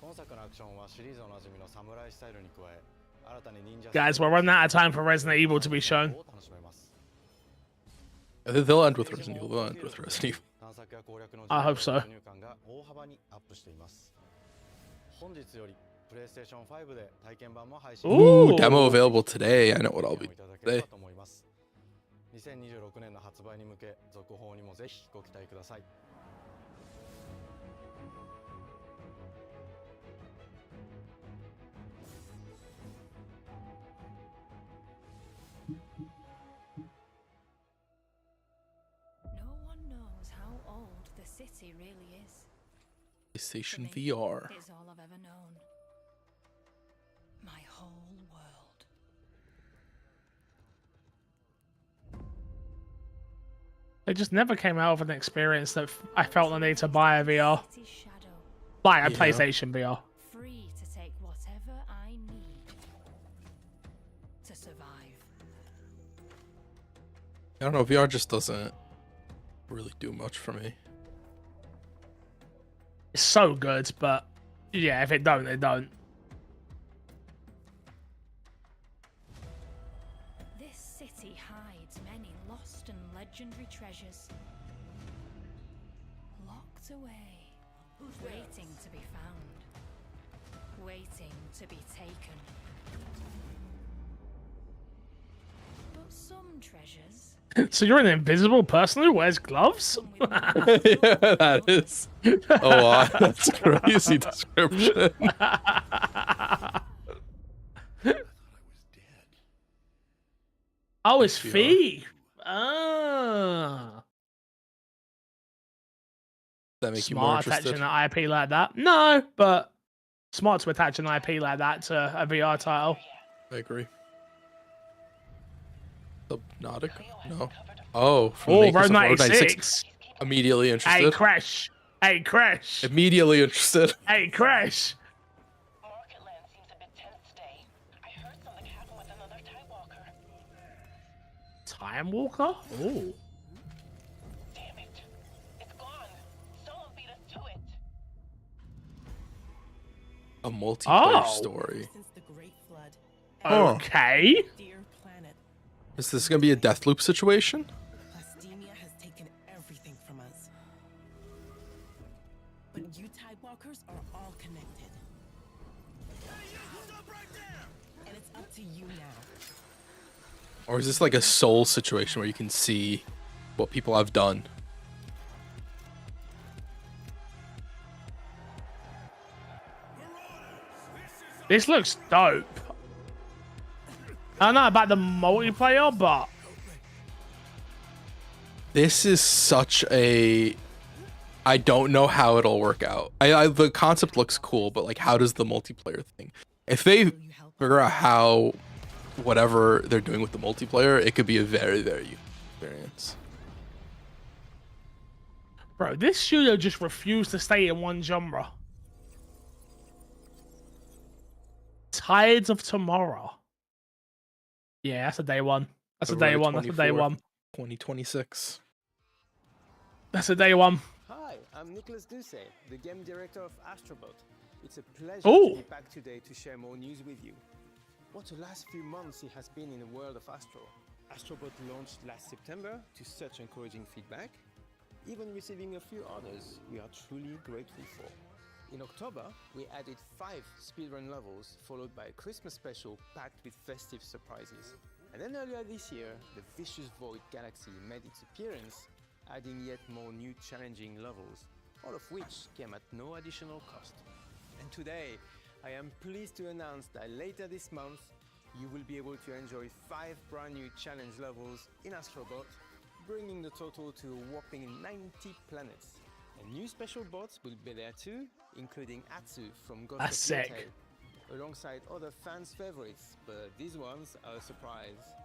今作のアクションはシリーズおなじみのサムライスタイルに加え、新たに忍者 Guys, we're running out of time for Resident Evil to be shown. They'll end with Resident Evil. They'll end with Resident Evil. I hope so. 大幅にアップしています。本日より PlayStation 5で体験版も配信。Ooh, demo available today. I know what I'll be today. 2026年の発売に向け続報にもぜひご期待ください。City really is. PlayStation VR. It's all I've ever known. My whole world. They just never came out with an experience that I felt the need to buy a VR. Buy a PlayStation VR. Free to take whatever I need to survive. I don't know, VR just doesn't really do much for me. It's so good, but yeah, if it don't, it don't. This city hides many lost and legendary treasures. Locked away, waiting to be found, waiting to be taken. But some treasures. So you're an invisible person who wears gloves? Yeah, that is. Oh, wow, that's a crazy description. Oh, it's Fee. Ah. That make you more Smart interested? attaching an IP like that. No, but smart to attach an IP like that to a VR title. I agree. Subnautica? No. Oh, from Oh, the makers Road of 96. Immediately interested. Hey, Crash. Hey, Crash. Immediately interested. Hey, Crash. Time Walker? Oh. A multiplayer Oh. story. Okay. Is this gonna be a death loop situation? Plastemia has taken everything from us. But you Tidewalkers are all connected. And it's up to you now. Or is this like a soul situation where you can see what people have done? This looks dope. I don't know about the multiplayer, but This is such a. I don't know how it'll work out. The concept looks cool, but like, how does the multiplayer thing? If they figure out how whatever they're doing with the multiplayer, it could be a very, very unique experience. Bro, this studio just refused to stay in one genre. Tides of Tomorrow. Yeah, that's a day one. That's a day one. That's a day one. 2026. That's a day one. Hi, I'm Nicholas Duce, the game director of Astrobot. It's a pleasure Oh. to be back today to share more news with you. What a last few months it has been in the world of Astro. Astrobot launched last September to such encouraging feedback, even receiving a few honors we are truly grateful for. In October, we added 5 speedrun levels, followed by a Christmas special packed with festive surprises. And then earlier this year, the Vicious Void Galaxy made its appearance, adding yet more new challenging levels, all of which came at no additional cost. And today, I am pleased to announce that later this month, you will be able to enjoy 5 brand new challenge levels in Astrobot, bringing the total to a whopping 90 planets. And new special bots will be there too, including Atsu from Ghost That's of sick. Yotei, alongside other fans' favorites, but these ones are a surprise.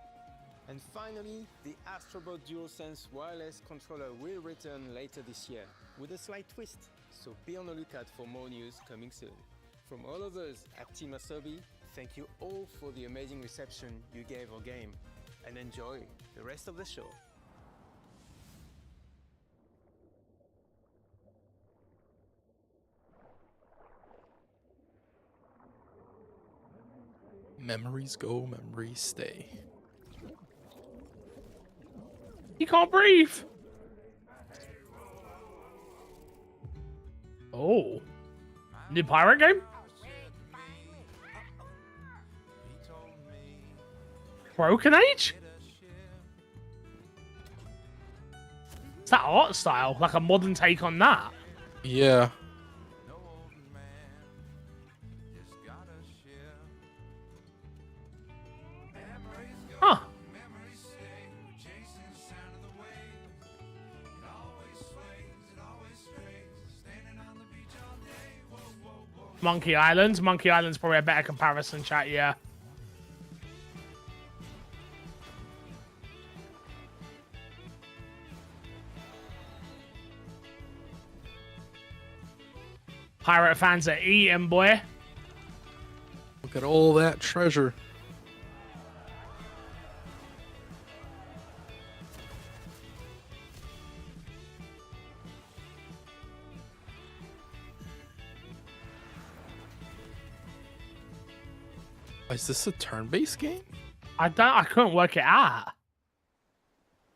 And finally, the Astrobot DualSense wireless controller will return later this year, with a slight twist, so be on the lookout for more news coming soon. From all of us at Team Asobi, thank you all for the amazing reception you gave our game, and enjoy the rest of the show. Memories go, memories stay. He can't breathe. Oh. New pirate game? Broken Age? Is that art style? Like a modern take on that? Yeah. Huh. Monkey Island. Monkey Island's probably a better comparison, chat, yeah. Pirate fans are eating, boy. Look at all that treasure. Is this a turn-based game? I couldn't work it out.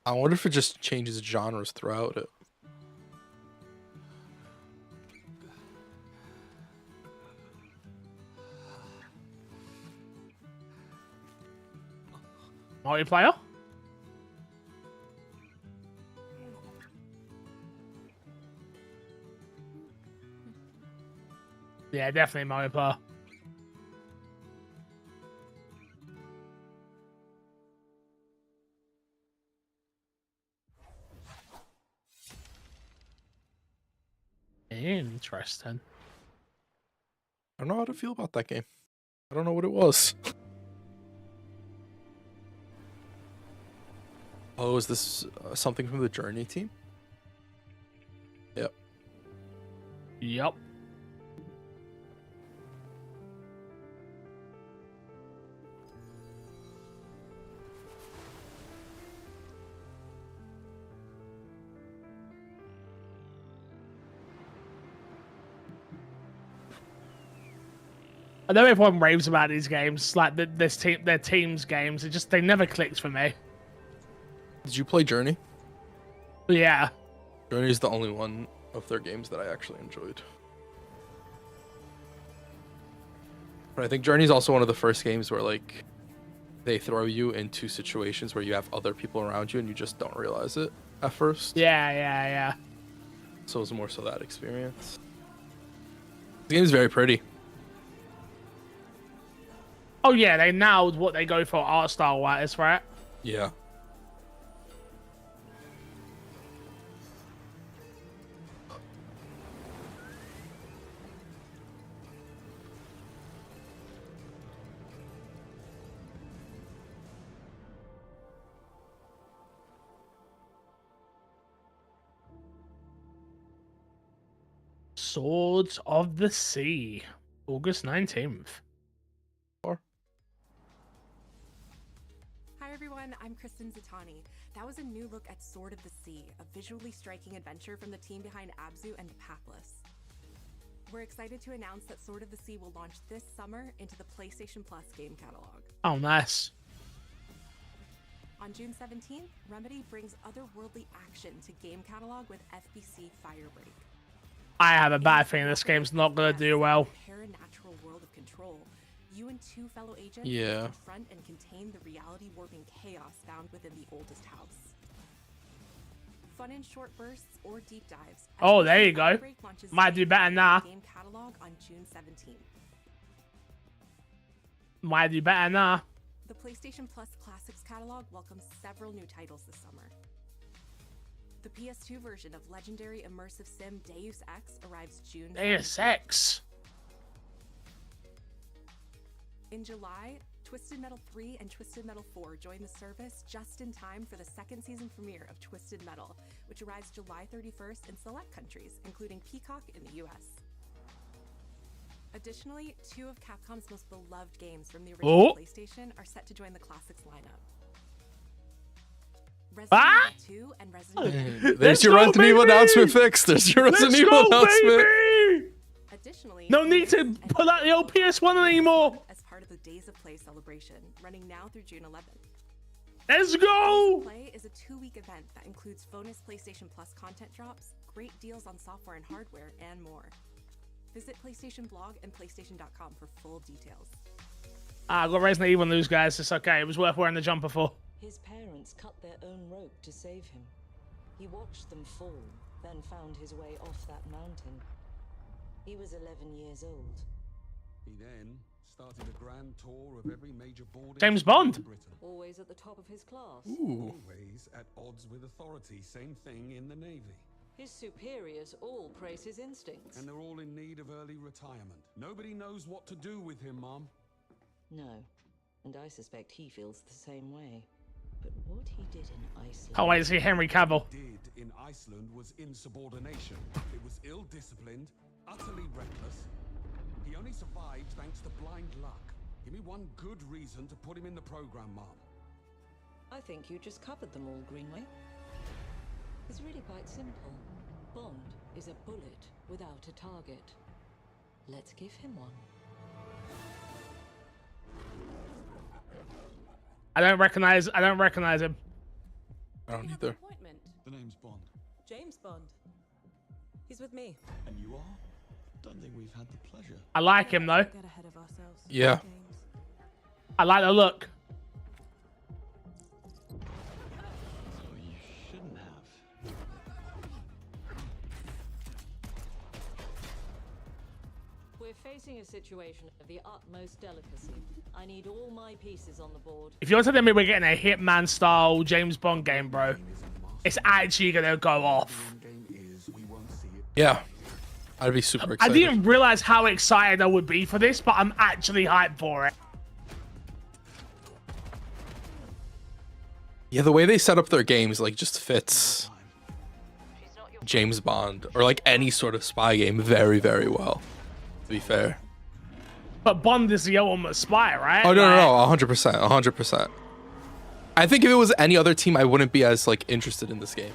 I wonder if it just changes genres throughout it. Multiplayer? Yeah, definitely multiplayer. Interesting. I don't know how to feel about that game. I don't know what it was. Oh, is this something from the Journey team? Yep. Yep. I know everyone raves about these games, like their team's games. They never clicked for me. Did you play Journey? Yeah. Journey is the only one of their games that I actually enjoyed. But I think Journey is also one of the first games where like they throw you into situations where you have other people around you and you just don't realize it at first. Yeah. So it was more so that experience. The game is very pretty. Oh yeah, they nailed what they go for art style wise, right? Yeah. Swords of the Sea, August 19th. Hi everyone, I'm Kristen Zatani. That was a new look at Sword of the Sea, a visually striking adventure from the team behind Abzu and Pathless. We're excited to announce that Sword of the Sea will launch this summer into the PlayStation Plus game catalog. Oh, nice. On June 17th, Remedy brings otherworldly action to game catalog with FBC Firebreak. I have a bad feeling this game's not gonna do well. Paranatural world of Control. You and two fellow agents confront and contain the reality warping chaos found within the oldest house. Fun in short bursts or deep dives. Oh, there you go. Might do better now. Game catalog on June 17th. Might do better now. The PlayStation Plus Classics catalog welcomes several new titles this summer. The PS2 version of legendary immersive sim Deus Ex arrives June 17th. Deus Ex. In July, Twisted Metal 3 and Twisted Metal 4 join the service just in time for the second season premiere of Twisted Metal, which arrives July 31st in select countries, including Peacock in the US. Additionally, two of Capcom's most beloved games from the original PlayStation are set to join the Classics lineup. Resident Evil 2 and Resident Evil. There's your Resident Evil announcement fixed. There's your Resident Evil announcement. Additionally, no need to pull out the old PS1 anymore. As part of the Days of Play celebration, running now through June 11th. Let's go! Days of Play is a 2-week event that includes bonus PlayStation Plus content drops, great deals on software and hardware, and more. Visit PlayStation Blog and PlayStation.com for full details. I got Resident Evil news, guys. It's okay. It was worth wearing the jumper for. His parents cut their own rope to save him. He watched them fall, then found his way off that mountain. He was 11 years old. He then started a grand tour of every major boarding James Bond. in Britain. Always at the top of his class. Ooh. Always at odds with authority. Same thing in the Navy. His superiors all praise his instincts. And they're all in need of early retirement. Nobody knows what to do with him, Mom. No, and I suspect he feels the same way. But what he did in Iceland... Can't wait to see Henry Cavill. What he did in Iceland was insubordination. It was ill-disciplined, utterly reckless. He only survived thanks to blind luck. Give me one good reason to put him in the program, Mom. I think you just covered them all, Greenway. It's really quite simple. Bond is a bullet without a target. Let's give him one. I don't recognize him. I don't either. The name's Bond. James Bond. He's with me. And you are? Don't think we've had the pleasure. I like him though. Get ahead of ourselves. Yeah. I like the look. So you shouldn't have. We're facing a situation of the utmost delicacy. I need all my pieces on the board. If you're telling me we're getting a Hitman style James Bond game, bro, it's actually gonna go off. Yeah. I'd be super I excited. didn't realize how excited I would be for this, but I'm actually hyped for it. Yeah, the way they set up their games like just fits James Bond or like any sort of spy game very, very well. To be fair. But Bond is the ultimate spy, right? Oh no, no, 100%, 100%. I think if it was any other team, I wouldn't be as like interested in this game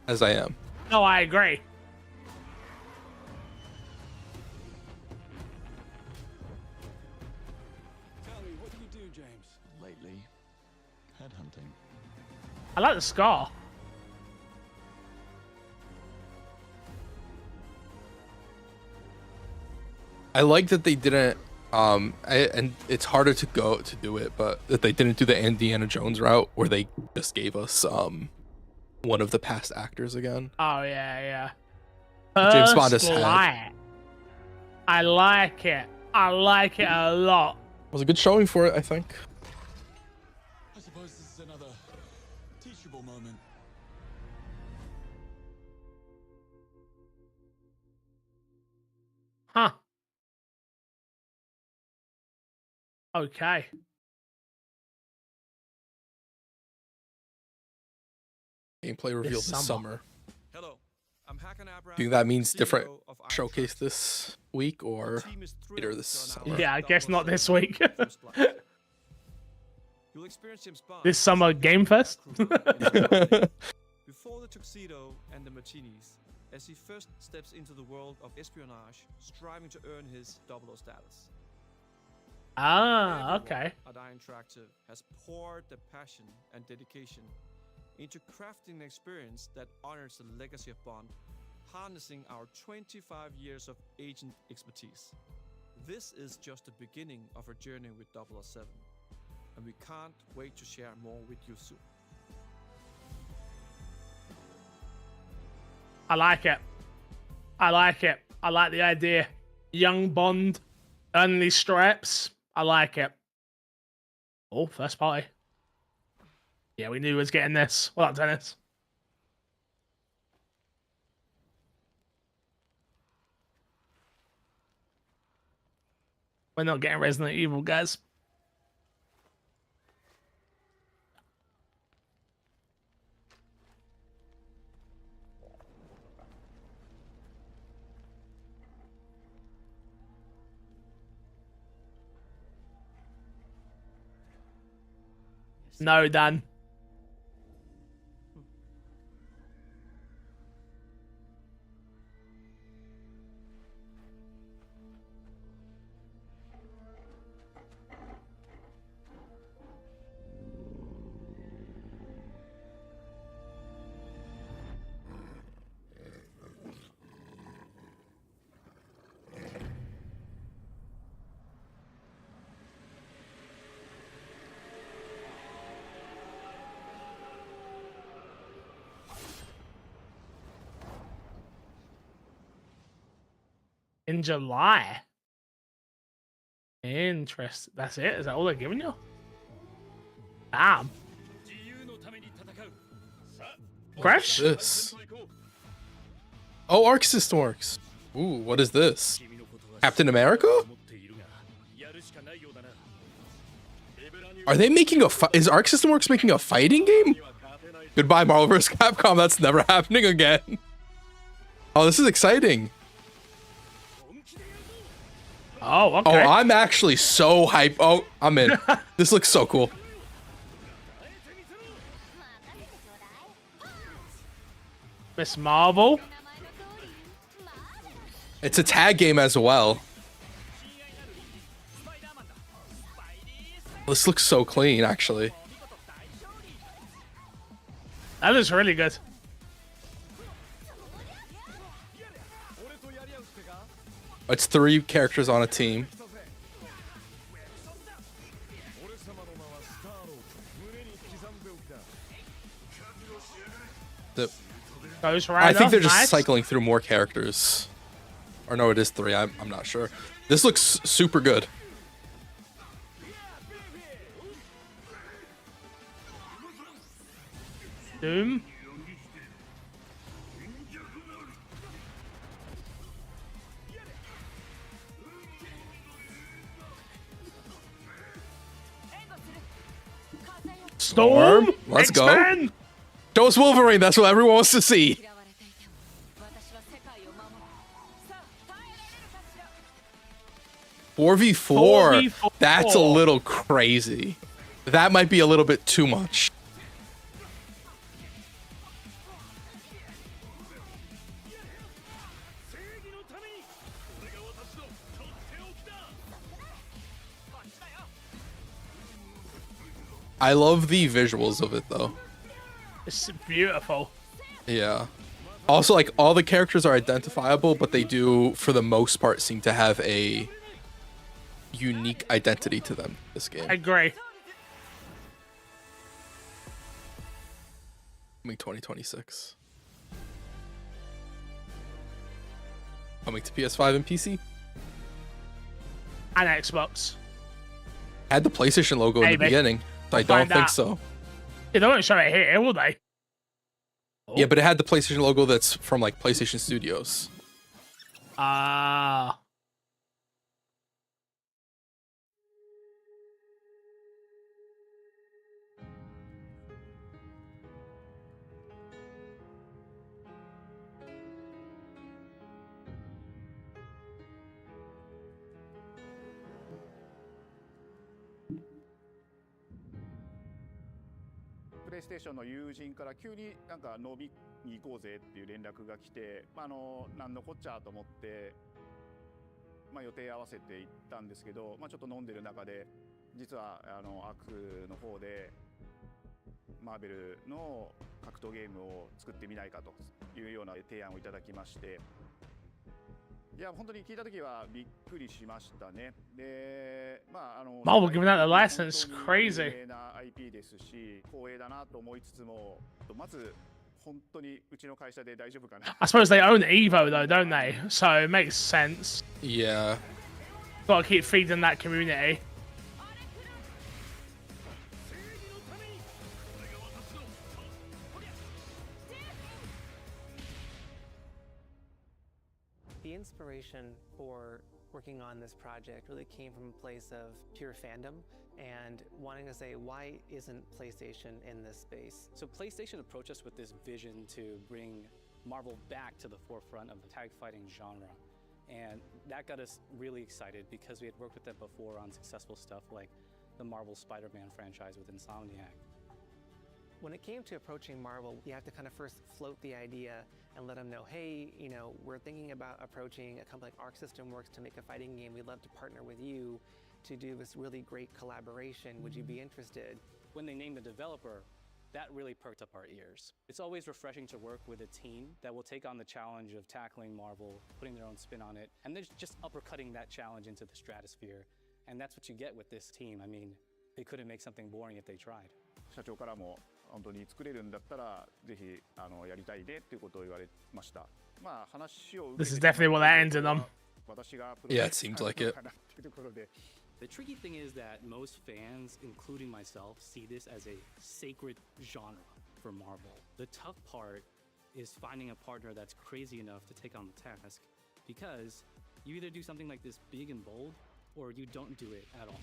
as I am. No, I agree. Tell me, what do you do, James? Lately, headhunting. I like the scar. I like that they didn't and it's harder to do it, but that they didn't do the Indiana Jones route where they just gave us one of the past actors again. Oh yeah, James Bond has First had. Light. I like it. I like it a lot. It was a good showing for it, I think. I suppose this is another teachable moment. Huh. Okay. Gameplay revealed this summer. Hello, Do you think that means different showcase this week or later this summer? Yeah, I guess not this week. You'll experience James Bond This summer Game Fest. before the tuxedo and the martinis, as he first steps into the world of espionage, striving to earn his 00 status. Ah, okay. At I Interactive has poured the passion and dedication into crafting an experience that honors the legacy of Bond, harnessing our 25 years of agent expertise. This is just the beginning of our journey with 007, and we can't wait to share more with you soon. I like it. I like it. I like the idea. Young Bond, earning these stripes. I like it. Oh, first party. Yeah, we knew he was getting this. Well done, Dennis. We're not getting Resident Evil, guys. No, Dan. In July. Interesting. That's it? Is that all they're giving you? Damn. Crash? This. Oh, Arc System Works. Ooh, what is this? Captain America? Are they making a is Arc System Works making a fighting game? Goodbye, Marvel vs. Capcom. That's never happening again. Oh, this is exciting. Oh, okay. Oh, I'm actually so hyped. Oh, I'm in. This looks so cool. Miss Marvel. It's a tag game as well. This looks so clean, actually. That looks really good. It's 3 characters on a team. I think they're just cycling through more characters. Or no, it is 3. I'm not sure. This looks super good. Doom. Storm. Let's go. Show us Wolverine. That's what everyone wants to see. Four v 4. That's a little crazy. That might be a little bit too much. I love the visuals of it though. It's beautiful. Yeah. Also, like, all the characters are identifiable, but they do, for the most part, seem to have a unique identity to them, this game. I agree. Coming 2026. Coming to PS5 and PC. And Xbox. Had the PlayStation logo in the beginning. I don't think so. They don't show it here, will they? Oh. Yeah, but it had the PlayStation logo that's from, like, PlayStation Studios. Ah. PlayStation の友人から急になんか飲みに行こうぜっていう連絡が来て、なんのこっちゃと思って、予定合わせて行ったんですけど、ちょっと飲んでる中で、実はアクの方でマーベルの格闘ゲームを作ってみないかというような提案をいただきまして、いや本当に聞いた時はびっくりしましたね。で、Marvel giving out the license, crazy. 有名な IP ですし、光栄だなと思いつつも、まず本当にうちの会社で大丈夫かな。I suppose they own Evo though, don't they? So it makes sense. Yeah. Gotta keep feeding that community. The inspiration for working on this project really came from a place of pure fandom and wanting to say, why isn't PlayStation in this space? So PlayStation approached us with this vision to bring Marvel back to the forefront of the tag fighting genre. And that got us really excited because we had worked with them before on successful stuff like the Marvel Spider-Man franchise with Insomniac. When it came to approaching Marvel, you have to kind of first float the idea and let them know, hey, we're thinking about approaching a company like Arc System Works to make a fighting game. We'd love to partner with you to do this really great collaboration. Would you be interested? When they named the developer, that really perked up our ears. It's always refreshing to work with a team that will take on the challenge of tackling Marvel, putting their own spin on it, and then just uppercutting that challenge into the stratosphere. And that's what you get with this team. I mean, they couldn't make something boring if they tried. 社長からも本当に作れるんだったらぜひやりたいでっていうことを言われました。話を This is definitely what that ended on. Yeah, it seems like it. The tricky thing is that most fans, including myself, see this as a sacred genre for Marvel. The tough part is finding a partner that's crazy enough to take on the task, because you either do something like this big and bold, or you don't do it at all.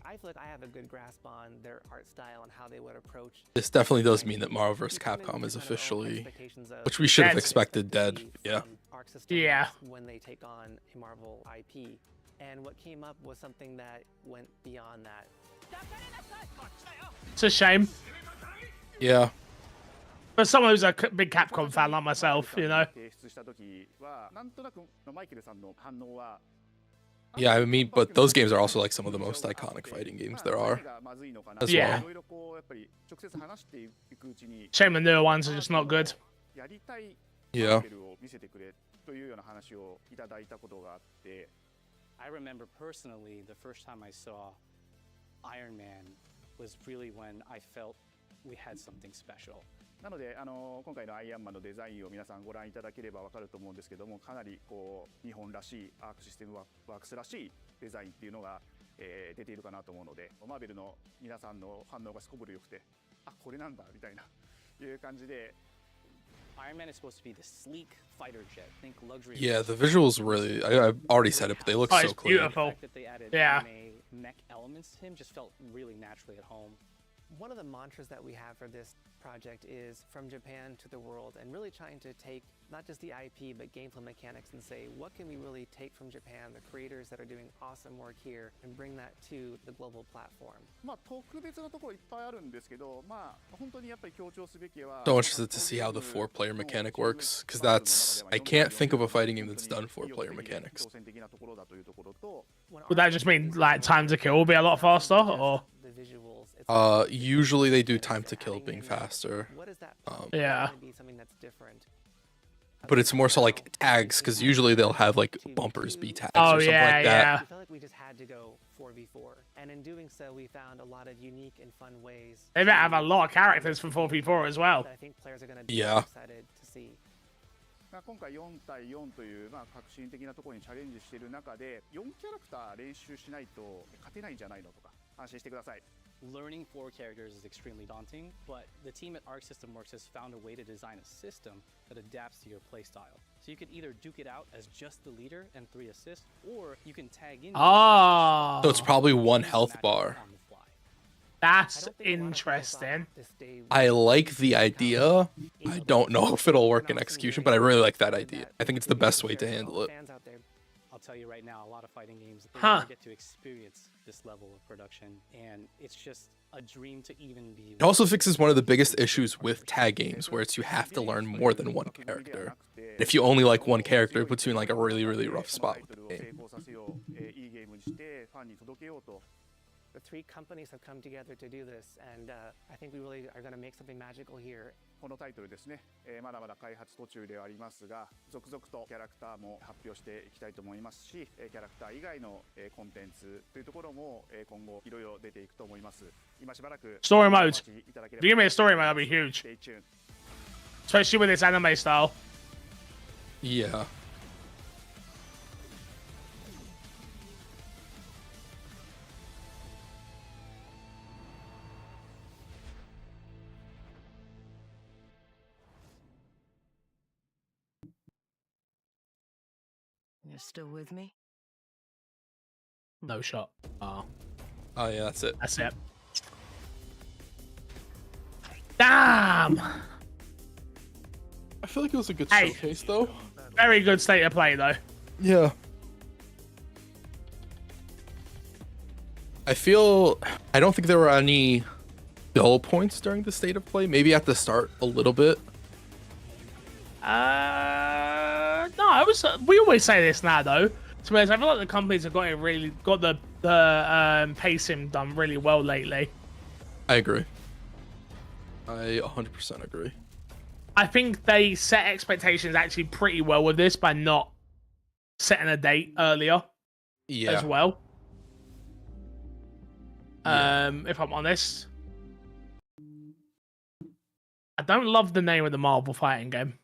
I feel like I have a good grasp on their art style and how they would approach. This definitely does mean that Marvel vs. Capcom is officially, which we should have expected, dead. Yeah. Yeah. When they take on a Marvel IP, and what came up was something that went beyond that. It's a shame. Yeah. But someone who's a big Capcom fan like myself, Yeah, I mean, but those games are also like some of the most iconic fighting games there are as well. Shame the newer ones are just not good. Yeah. I remember personally the first time I saw Iron Man was really when I felt we had something special. なので今回のアイアンマンのデザインを皆さんご覧いただければわかると思うんですけども、かなり日本らしいアークシステムワークスらしいデザインっていうのが、出ているかなと思うので、マーベルの皆さんの反応がすこぶる良くて、あ、これなんだみたいないう感じで。Iron Man is supposed to be the sleek fighter jet. Think luxury. Yeah, the visuals really. I've already said it, but they look so clean. Beautiful. The fact that they added Yeah. mech elements to him just felt really naturally at home. One of the mantras that we have for this project is from Japan to the world, and really trying to take not just the IP but gameplay mechanics and say, what can we really take from Japan, the creators that are doing awesome work here, and bring that to the global platform. 特別なところいっぱいあるんですけど、本当にやっぱり強調すべきは。So interested to see how the 4-player mechanic works, because that's I can't think of a fighting game that's done 4-player mechanics. Would that just mean like time to kill will be a lot faster, or? Usually they do time to kill being faster. Yeah. But it's more so like tags, because usually they'll have like bumpers be tags Oh, or something yeah, like yeah. that. We felt like we just had to go 4v4, and in doing so, we found a lot of unique and fun ways. They might have a lot of characters from 4v4 as well. That I think players are going to be Yeah. excited to see. 今回4対4という革新的なところにチャレンジしている中で、4キャラクター練習しないと勝てないんじゃないのとか安心してください。Learning 4 characters is extremely daunting, but the team at Arc System Works has found a way to design a system that adapts to your playstyle. So you can either duke it out as just the leader and 3 assists, or you can tag in. Oh. So it's probably 1 health bar. That's interesting. I like the idea. I don't know if it'll work in execution, but I really like that idea. I think it's the best way to handle it. A I'll tell you right now, a lot of fighting games, they Huh. never get to experience this level of production, and it's just a dream to even be. It also fixes one of the biggest issues with tag games, where it's you have to learn more than one character. And if you only like one character, it puts you in like a really, really rough spot with the game. The 3 companies have come together to do this, and I think we really are going to make something magical here. このタイトルですね、まだまだ開発途中ではありますが、続々とキャラクターも発表していきたいと思いますし、キャラクター以外のコンテンツというところも今後いろいろ出ていくと思います。今しばらく Story mode. If you give me a story mode, that'd be huge. Especially with this anime style. Yeah. You're still with me? No shot. Oh. Oh yeah, that's it. That's it. Damn! I feel like it was a good Hey. showcase though. Very good state of play though. Yeah. I don't think there were any dull points during the state of play. Maybe at the start a little bit. No, I was. We always say this now, though. To be honest, I feel like the companies have got the pacing done really well lately. I agree. I 100% agree. I think they set expectations actually pretty well with this by not setting a date earlier. Yeah. As well. If I'm honest, I don't love the name of the Marvel fighting game.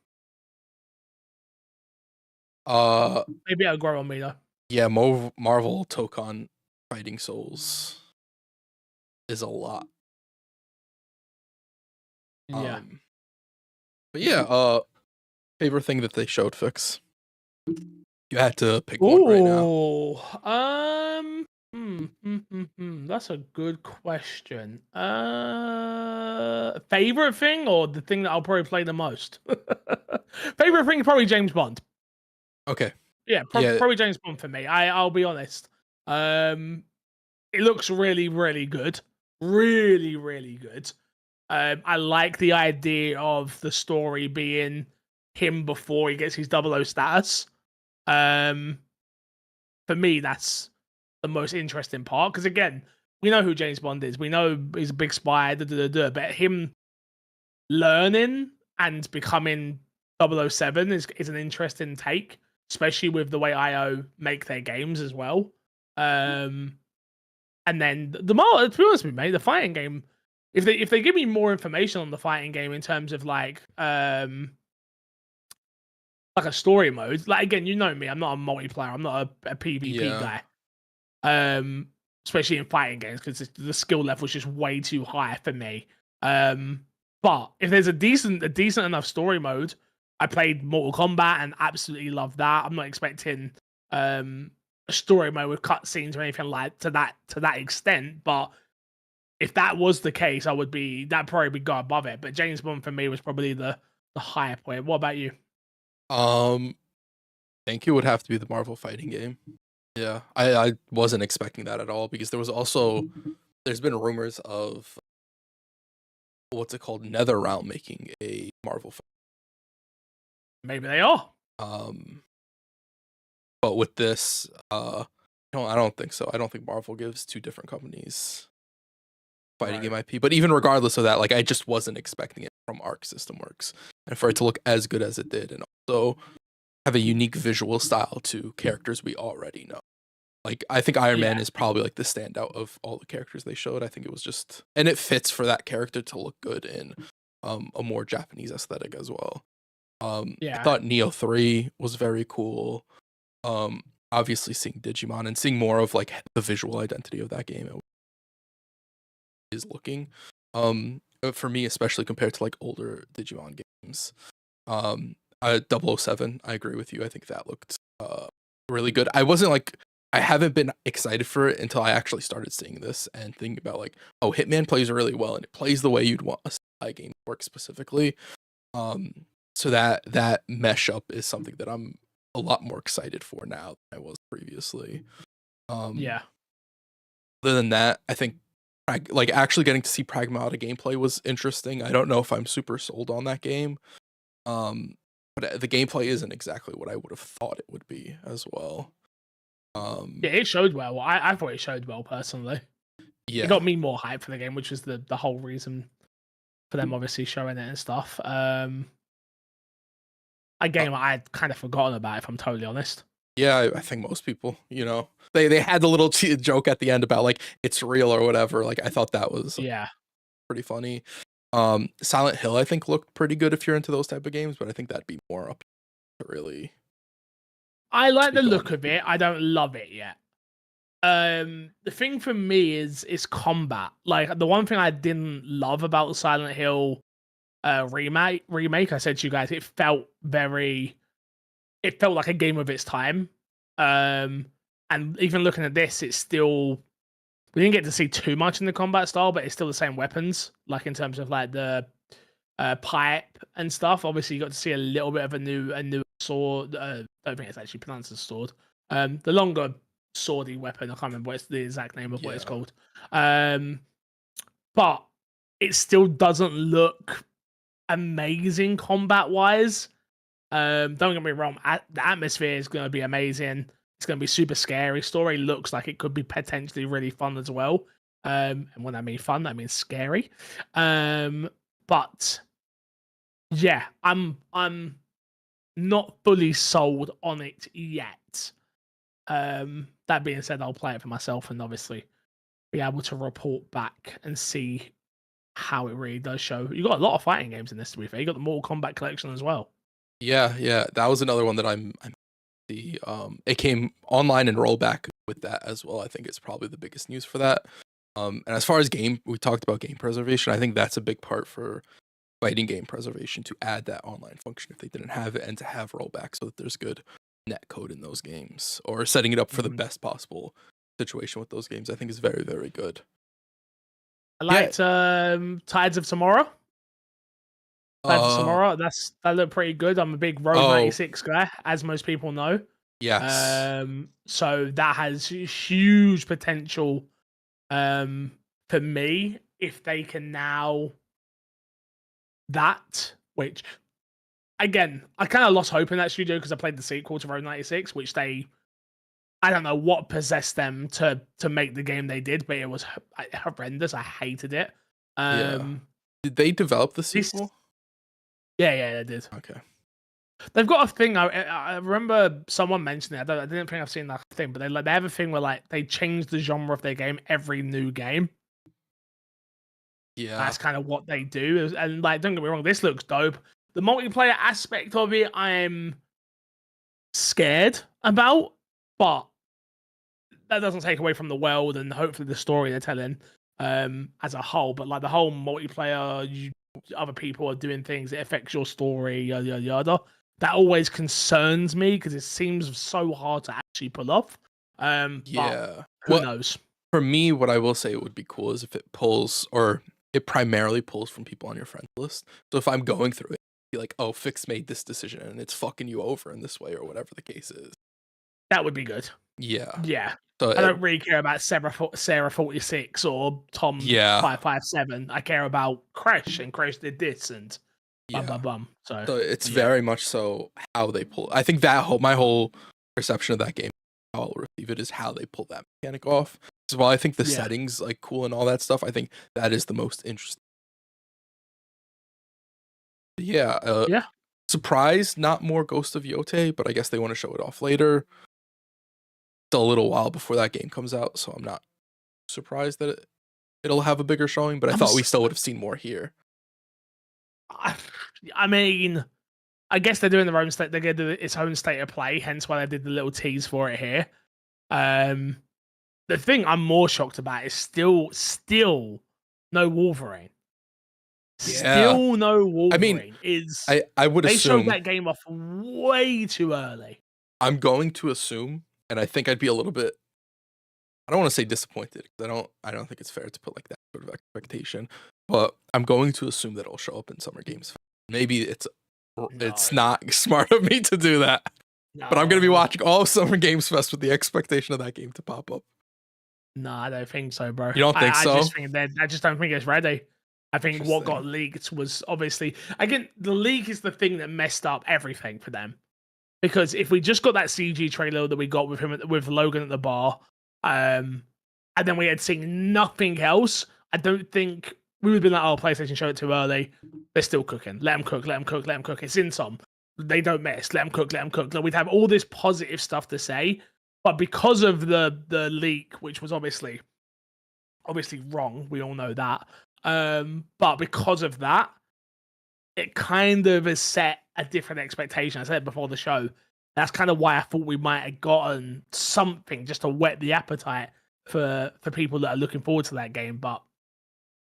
Maybe it'll grow on me though. Yeah, Marvel took on Fighting Souls is a lot. Yeah. But yeah, favorite thing that they showed, Fix. You had to pick one right now. That's a good question. Favorite thing or the thing that I'll probably play the most? Favorite thing, probably James Bond. Okay. Yeah, probably James Bond for me. I'll be honest. It looks really, really good. Really, really good. I like the idea of the story being him before he gets his 00 status. For me, that's the most interesting part. Because again, we know who James Bond is. We know he's a big spy, but him learning and becoming 007 is an interesting take, especially with the way IO make their games as well. And then to be honest with you, mate, the fighting game, if they give me more information on the fighting game in terms of like a story mode, like again, you know me, I'm not a multiplayer, I'm not a PvP guy. Especially in fighting games because the skill level is just way too high for me. But if there's a decent enough story mode, I played Mortal Kombat and absolutely loved that. I'm not expecting a story mode with cutscenes or anything like to that extent, but if that was the case, that'd probably go above it. But James Bond for me was probably the higher point. What about you? I think it would have to be the Marvel fighting game. Yeah, I wasn't expecting that at all because there's been rumors of what's it called, NetherRealm making a Marvel fight. Maybe they are. But with this, I don't think so. I don't think Marvel gives two different companies fighting game IP. But even regardless of that, like I just wasn't expecting it from Arc System Works, and for it to look as good as it did, and also have a unique visual style to characters we already know. Like I think Iron Man is probably like the standout of all the characters they showed. I think it was just, and it fits for that character to look good in a more Japanese aesthetic as well. I thought Neo 3 was very cool. Obviously seeing Digimon and seeing more of like the visual identity of that game is looking. For me, especially compared to like older Digimon games. 007, I agree with you. I think that looked really good. I haven't been excited for it until I actually started seeing this and thinking about like, oh, Hitman plays really well and it plays the way you'd want a spy game to work specifically. So that mesh up is something that I'm a lot more excited for now than I was previously. Yeah. Other than that, I think like actually getting to see Pragmata gameplay was interesting. I don't know if I'm super sold on that game. But the gameplay isn't exactly what I would have thought it would be as well. Yeah, it showed well. I thought it showed well personally. Yeah. It got me more hype for the game, which was the whole reason for them obviously showing it and stuff. A game I'd kind of forgotten about, if I'm totally honest. Yeah, I think most people, you know, they had the little joke at the end about like it's real or whatever. Like I thought that was pretty funny. Silent Hill I think looked pretty good if you're into those type of games, but I think that'd be more up to really. I like the look of it. I don't love it yet. The thing for me is combat. Like the one thing I didn't love about the Silent Hill remake, I said to you guys, it felt like a game of its time. And even looking at this, it's still, we didn't get to see too much in the combat style, but it's still the same weapons, like in terms of like the pipe and stuff. Obviously, you got to see a little bit of a new sword. I don't think it's actually pronounced as sword. The longer swordy weapon. I can't remember what's the exact name of what it's called. But it still doesn't look amazing combat wise. Don't get me wrong, the atmosphere is going to be amazing. It's going to be super scary. Story looks like it could be potentially really fun as well. And when I mean fun, I mean scary. But yeah, I'm not fully sold on it yet. That being said, I'll play it for myself and obviously be able to report back and see how it really does show. You got a lot of fighting games in this, to be fair. You got the Mortal Kombat collection as well. Yeah, that was another one that I'm the it came online and rollback with that as well. I think it's probably the biggest news for that. And as far as we talked about game preservation. I think that's a big part for fighting game preservation, to add that online function if they didn't have it, and to have rollback so that there's good net code in those games, or setting it up for the best possible situation with those games. I think is very, very good. I liked Tides of Tomorrow. That looked pretty good. I'm a big Road 96 guy, as most people know. Yes. So that has huge potential for me if they can now that, which again, I kind of lost hope in that studio because I played the sequel to Road 96, which I don't know what possessed them to make the game they did, but it was horrendous. I hated it. Did they develop the sequel? Yeah, they did. Okay. They've got a thing. I remember someone mentioning it. I didn't think I've seen that thing, but they have a thing where like they change the genre of their game every new game. Yeah, that's kind of what they do. And like, don't get me wrong, this looks dope. The multiplayer aspect of it, I'm scared about, but that doesn't take away from the world and hopefully the story they're telling as a whole. But like the whole multiplayer, other people are doing things that affects your story, yada yada yada. That always concerns me because it seems so hard to actually pull off. But who knows? For me, what I will say it would be cool is if it pulls, or it primarily pulls from people on your friend list. So if I'm going through it, be like, oh, Fix made this decision and it's fucking you over in this way, or whatever the case is. That would be good. Yeah. So I don't really care about Sarah 46 or Tom 557. I care about Crash, and Crash did this and bum bum bum. So it's very much so how they pull. I think that my whole perception of that game, how I'll receive it, is how they pull that mechanic off. So while I think the settings like cool and all that stuff, I think that is the most interesting. Surprised not more Ghost of Yote, but I guess they want to show it off later. It's a little while before that game comes out, so I'm not surprised that it'll have a bigger showing, but I thought we still would have seen more here. I mean, I guess they're doing their own state. They're going to do its own state of play, hence why they did the little tease for it here. The thing I'm more shocked about is still no Wolverine. Still no Wolverine. I would they assume showed that game off way too early. I'm going to assume, and I think I'd be a little bit, I don't want to say disappointed, because I don't think it's fair to put like that sort of expectation, but I'm going to assume that it'll show up in Summer Games. Maybe it's not smart of me to do that. But I'm gonna be No. watching all Summer Games Fest with the expectation of that game to pop up. No, I don't think so, bro. You don't think so? I just don't think it's ready. I think what got leaked was obviously again the leak is the thing that messed up everything for them. Because if we just got that CG trailer that we got with him with Logan at the bar, and then we had seen nothing else, I don't think we would have been like, "Oh, PlayStation showed it too early. They're still cooking. Let them cook. Let them cook. Let them cook." It's in some. They don't mess. Let them cook. Let them cook. We'd have all this positive stuff to say, but because of the leak, which was obviously wrong, we all know that. But because of that, it kind of has set a different expectation. I said it before the show. That's kind of why I thought we might have gotten something just to whet the appetite for people that are looking forward to that game. But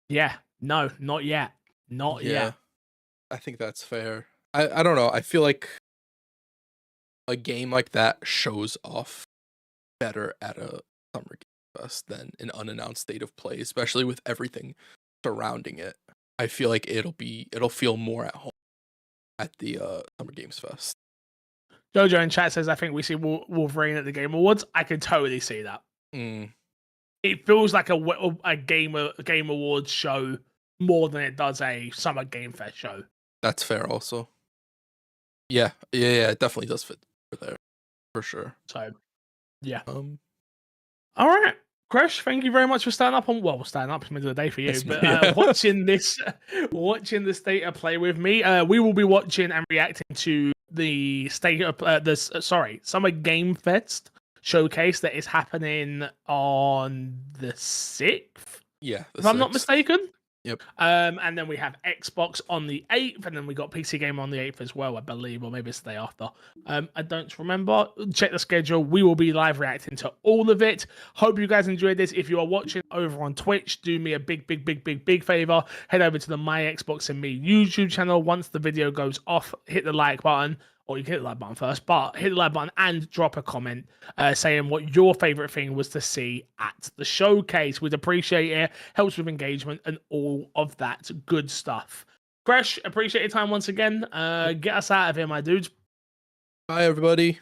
yeah, no, not yet. Not yet. I think that's fair. I don't know. I feel like a game like that shows off better at a Summer Game Fest than an unannounced state of play, especially with everything surrounding it. I feel like it'll feel more at home at the Summer Games Fest. Jojo in chat says, "I think we see Wolverine at the Game Awards." I can totally see that. It feels like a Game Awards show more than it does a Summer Game Fest show. That's fair, also. Yeah, it definitely does fit there for sure. So, yeah. All right, Crash. Thank you very much for starting up starting up is middle of the day for you, but watching the state of play with me. We will be watching and reacting to the state of Summer Game Fest showcase that is happening on the 6th. Yeah, if I'm not mistaken. Yep. And then we have Xbox on the 8th, and then we got PC Game on the 8th as well, I believe, or maybe it's the day after. I don't remember. Check the schedule. We will be live reacting to all of it. Hope you guys enjoyed this. If you are watching over on Twitch, do me a big favor. Head over to the My Xbox and Me YouTube channel. Once the video goes off, hit the like button. Or you can hit the like button first, but hit the like button and drop a comment saying what your favorite thing was to see at the showcase. We'd appreciate it. Helps with engagement and all of that good stuff. Crash, appreciate your time once again. Get us out of here, my dudes. Bye, everybody.